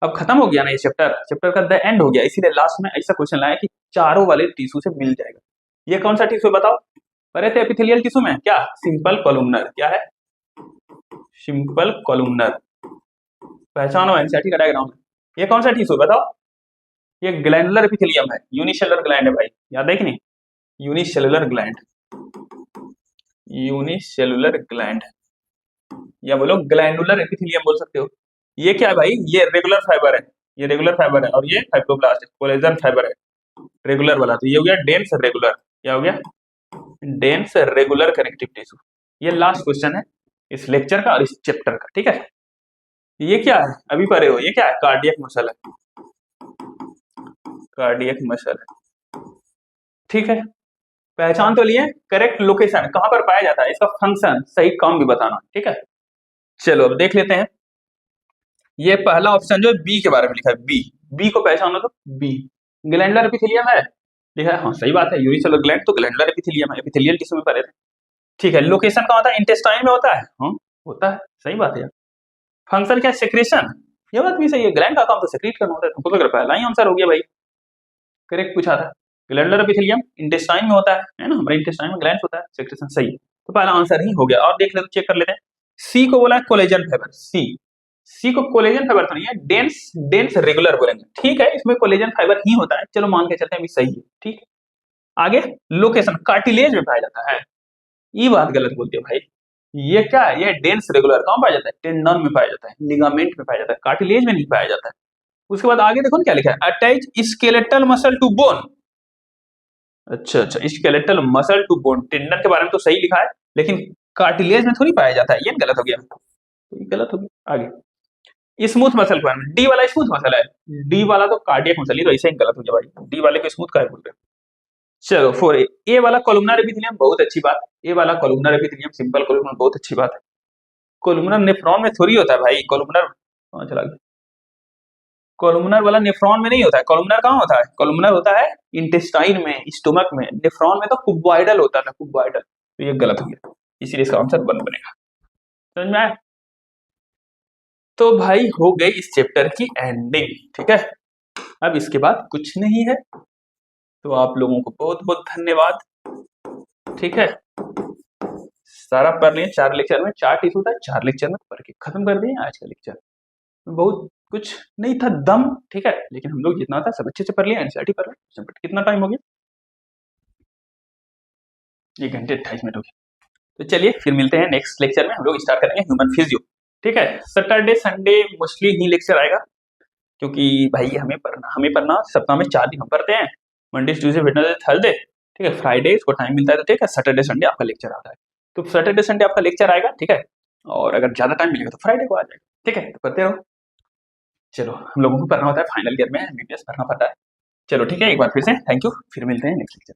अब खत्म हो गया ना ये चैप्टर, चैप्टर का द एंड हो गया, इसीलिए लास्ट में ऐसा क्वेश्चन लाया कि चारों वाले टिश्यू से मिल जाएगा। ये कौन सा टिश्यू बताओ? पढ़े थे एपिथेलियल टिश्यू में, क्या सिंपल कॉलुमनर, क्या है सिंपल कॉलुमनर, पहचानो एनसीईआरटी का डायग्राम है। ये कौन सा टिश्यू बताओ? ये ग्लैंडुलर एपिथेलियम है, यूनिसेलुलर ग्लैंड है भाई, याद है कि नहीं, यूनिसेलुलर ग्लैंड, यूनिसेलुलर ग्लैंड, या बोलो ग्लैंडुलर एपिथेलियम बोल सकते हो। ये क्या है भाई? ये रेगुलर फाइबर है, ये रेगुलर फाइबर है, और ये फाइब्रोब्लास्ट है, कोलेजन फाइबर है रेगुलर वाला, तो ये हो गया डेंस रेगुलर, क्या हो गया डेंस रेगुलर कनेक्टिव टिश्यू। ये लास्ट क्वेश्चन है इस लेक्चर का और इस चैप्टर का। ठीक है, ये क्या है अभी पढ़े हो, ये क्या है? कार्डियक मसल है, कार्डियक मसल है। ठीक है, पहचान तो लिए, करेक्ट लोकेशन कहां पर पाया जाता है, इसका फंक्शन सही काम भी बताना। ठीक है, चलो अब देख लेते हैं। ये पहला ऑप्शन जो है बी के बारे में लिखा है, बी, बी को पहचानो तो बी ग्लैंडुलर एपिथेलियम है, लिखा है, हाँ सही बात है, यूनिसेलुलर ग्लैंड तो ग्लैंडुलर एपिथेलियम है, एपिथेलियल टिश्यू में पढ़े थे। ठीक है, लोकेशन कहाँ होता है? इंटेस्टाइन में होता है, हाँ होता है, सही बात है यार। फंक्शन क्या? सेक्रेशन, ये बात भी सही है, ग्लैंड का काम तो सेक्रेट करना होता है, तुमको तो पहला ही आंसर हो गया भाई, करेक्ट पूछा था। ग्लैंडुलर एपिथेलियम इंटेस्टाइन में होता है ना, हमारे इंटेस्टाइन में ग्लैंड होता है, सेक्रेशन सही, तो पहला आंसर ही हो गया। और देख ले, चेक कर लेते हैं। सी को बोला है कोलेजन फाइबर, सी, सी को कोलेजन फाइबर तो नहीं है, डेंस डेंस रेगुलर बोलेंगे। ठीक है, इसमें कोलेजन फाइबर ही होता है, चलो मान के चलते हैं, अभी सही है। ठीक है, आगे लोकेशन कार्टिलेज में पाया जाता है, ये बात गलत बोलते हो भाई, ये क्या है? ये डेंस रेगुलर कहाँ पाया जाता है? टेंडन में पाया जाता है, लिगामेंट में पाया जाता है, कार्टिलेज में नहीं पाया जाता है। उसके बाद आगे देखो ना क्या लिखा है, attach skeletal muscle to bone. अच्छा अच्छा, skeletal muscle to bone, tendon के बारे में तो सही लिखा है, लेकिन कार्टिलेज में थोड़ी पाया जाता है, ये गलत हो गया, तो ये गलत हो गया। आगे स्मूथ मसल पर, डी वाला स्मूथ मसल है, डी वाला तो कार्डियक मसल, ही तो ऐसे ही गलत हो गया भाई, डी वाले को स्मूथ का बोल रहे हैं। चलो 4 ए वाला कोलुमनर एपिथेलियम, बहुत अच्छी बात, ए वाला कोलुमनर एपिथेलियम सिंपल कोलुमनर, बहुत अच्छी बात है। कोलुमनर नेफ्रॉन में थोड़ी होता है भाई, कोलुमनर कहाँ चला गया? कोलुमनर वाला नेफ्रॉन में नहीं होता है। कोलुमनर कहाँ होता है? कोलुमनर होता है इंटेस्टाइन में, स्टोमक में। नेफ्रॉन में तो कुबॉइडल होता था, कुबॉइडल। तो ये गलत हो गया, इसीलिए इसका आंसर 1 बनेगा। समझ में आया? तो भाई हो गई इस चैप्टर की एंडिंग, ठीक है। अब इसके बाद कुछ नहीं है, तो आप लोगों को बहुत बहुत धन्यवाद, ठीक है। सारा पढ़ लिए 4 लेक्चर में, 4 टिश्यू था, 4 लेक्चर में पढ़ के खत्म कर दिए आज का लेक्चर। बहुत कुछ नहीं था दम, ठीक है, लेकिन हम लोग जितना था सब अच्छे से पढ़ लिया, एनसीईआरटी पढ़ लिया। कितना टाइम हो गया? 1 घंटे 28 मिनट हो गया। तो चलिए फिर मिलते हैं नेक्स्ट लेक्चर में। हम लोग स्टार्ट करेंगे ह्यूमन फिजियो, ठीक है। सैटरडे संडे मोस्टली ही लेक्चर आएगा, क्योंकि भाई हमें पढ़ना सप्ताह में 4 दिन हम पढ़ते हैं, मंडे ट्यूजडे वेडनेसडे थर्सडे, ठीक है। फ्राइडे को टाइम मिलता है तो ठीक है, सैटरडे संडे आपका लेक्चर आता है। तो सैटरडे संडे आपका लेक्चर आएगा, ठीक है। और अगर ज्यादा टाइम मिलेगा तो फ्राइडे को आ जाएगा, ठीक है। तो पढ़ते रहो। चलो, हम लोगों को पढ़ना होता है, फाइनल ईयर में एमबीबीएस पढ़ना पड़ता है। चलो ठीक है, एक बार फिर से थैंक यू, फिर मिलते हैं नेक्स्ट लेक्चर।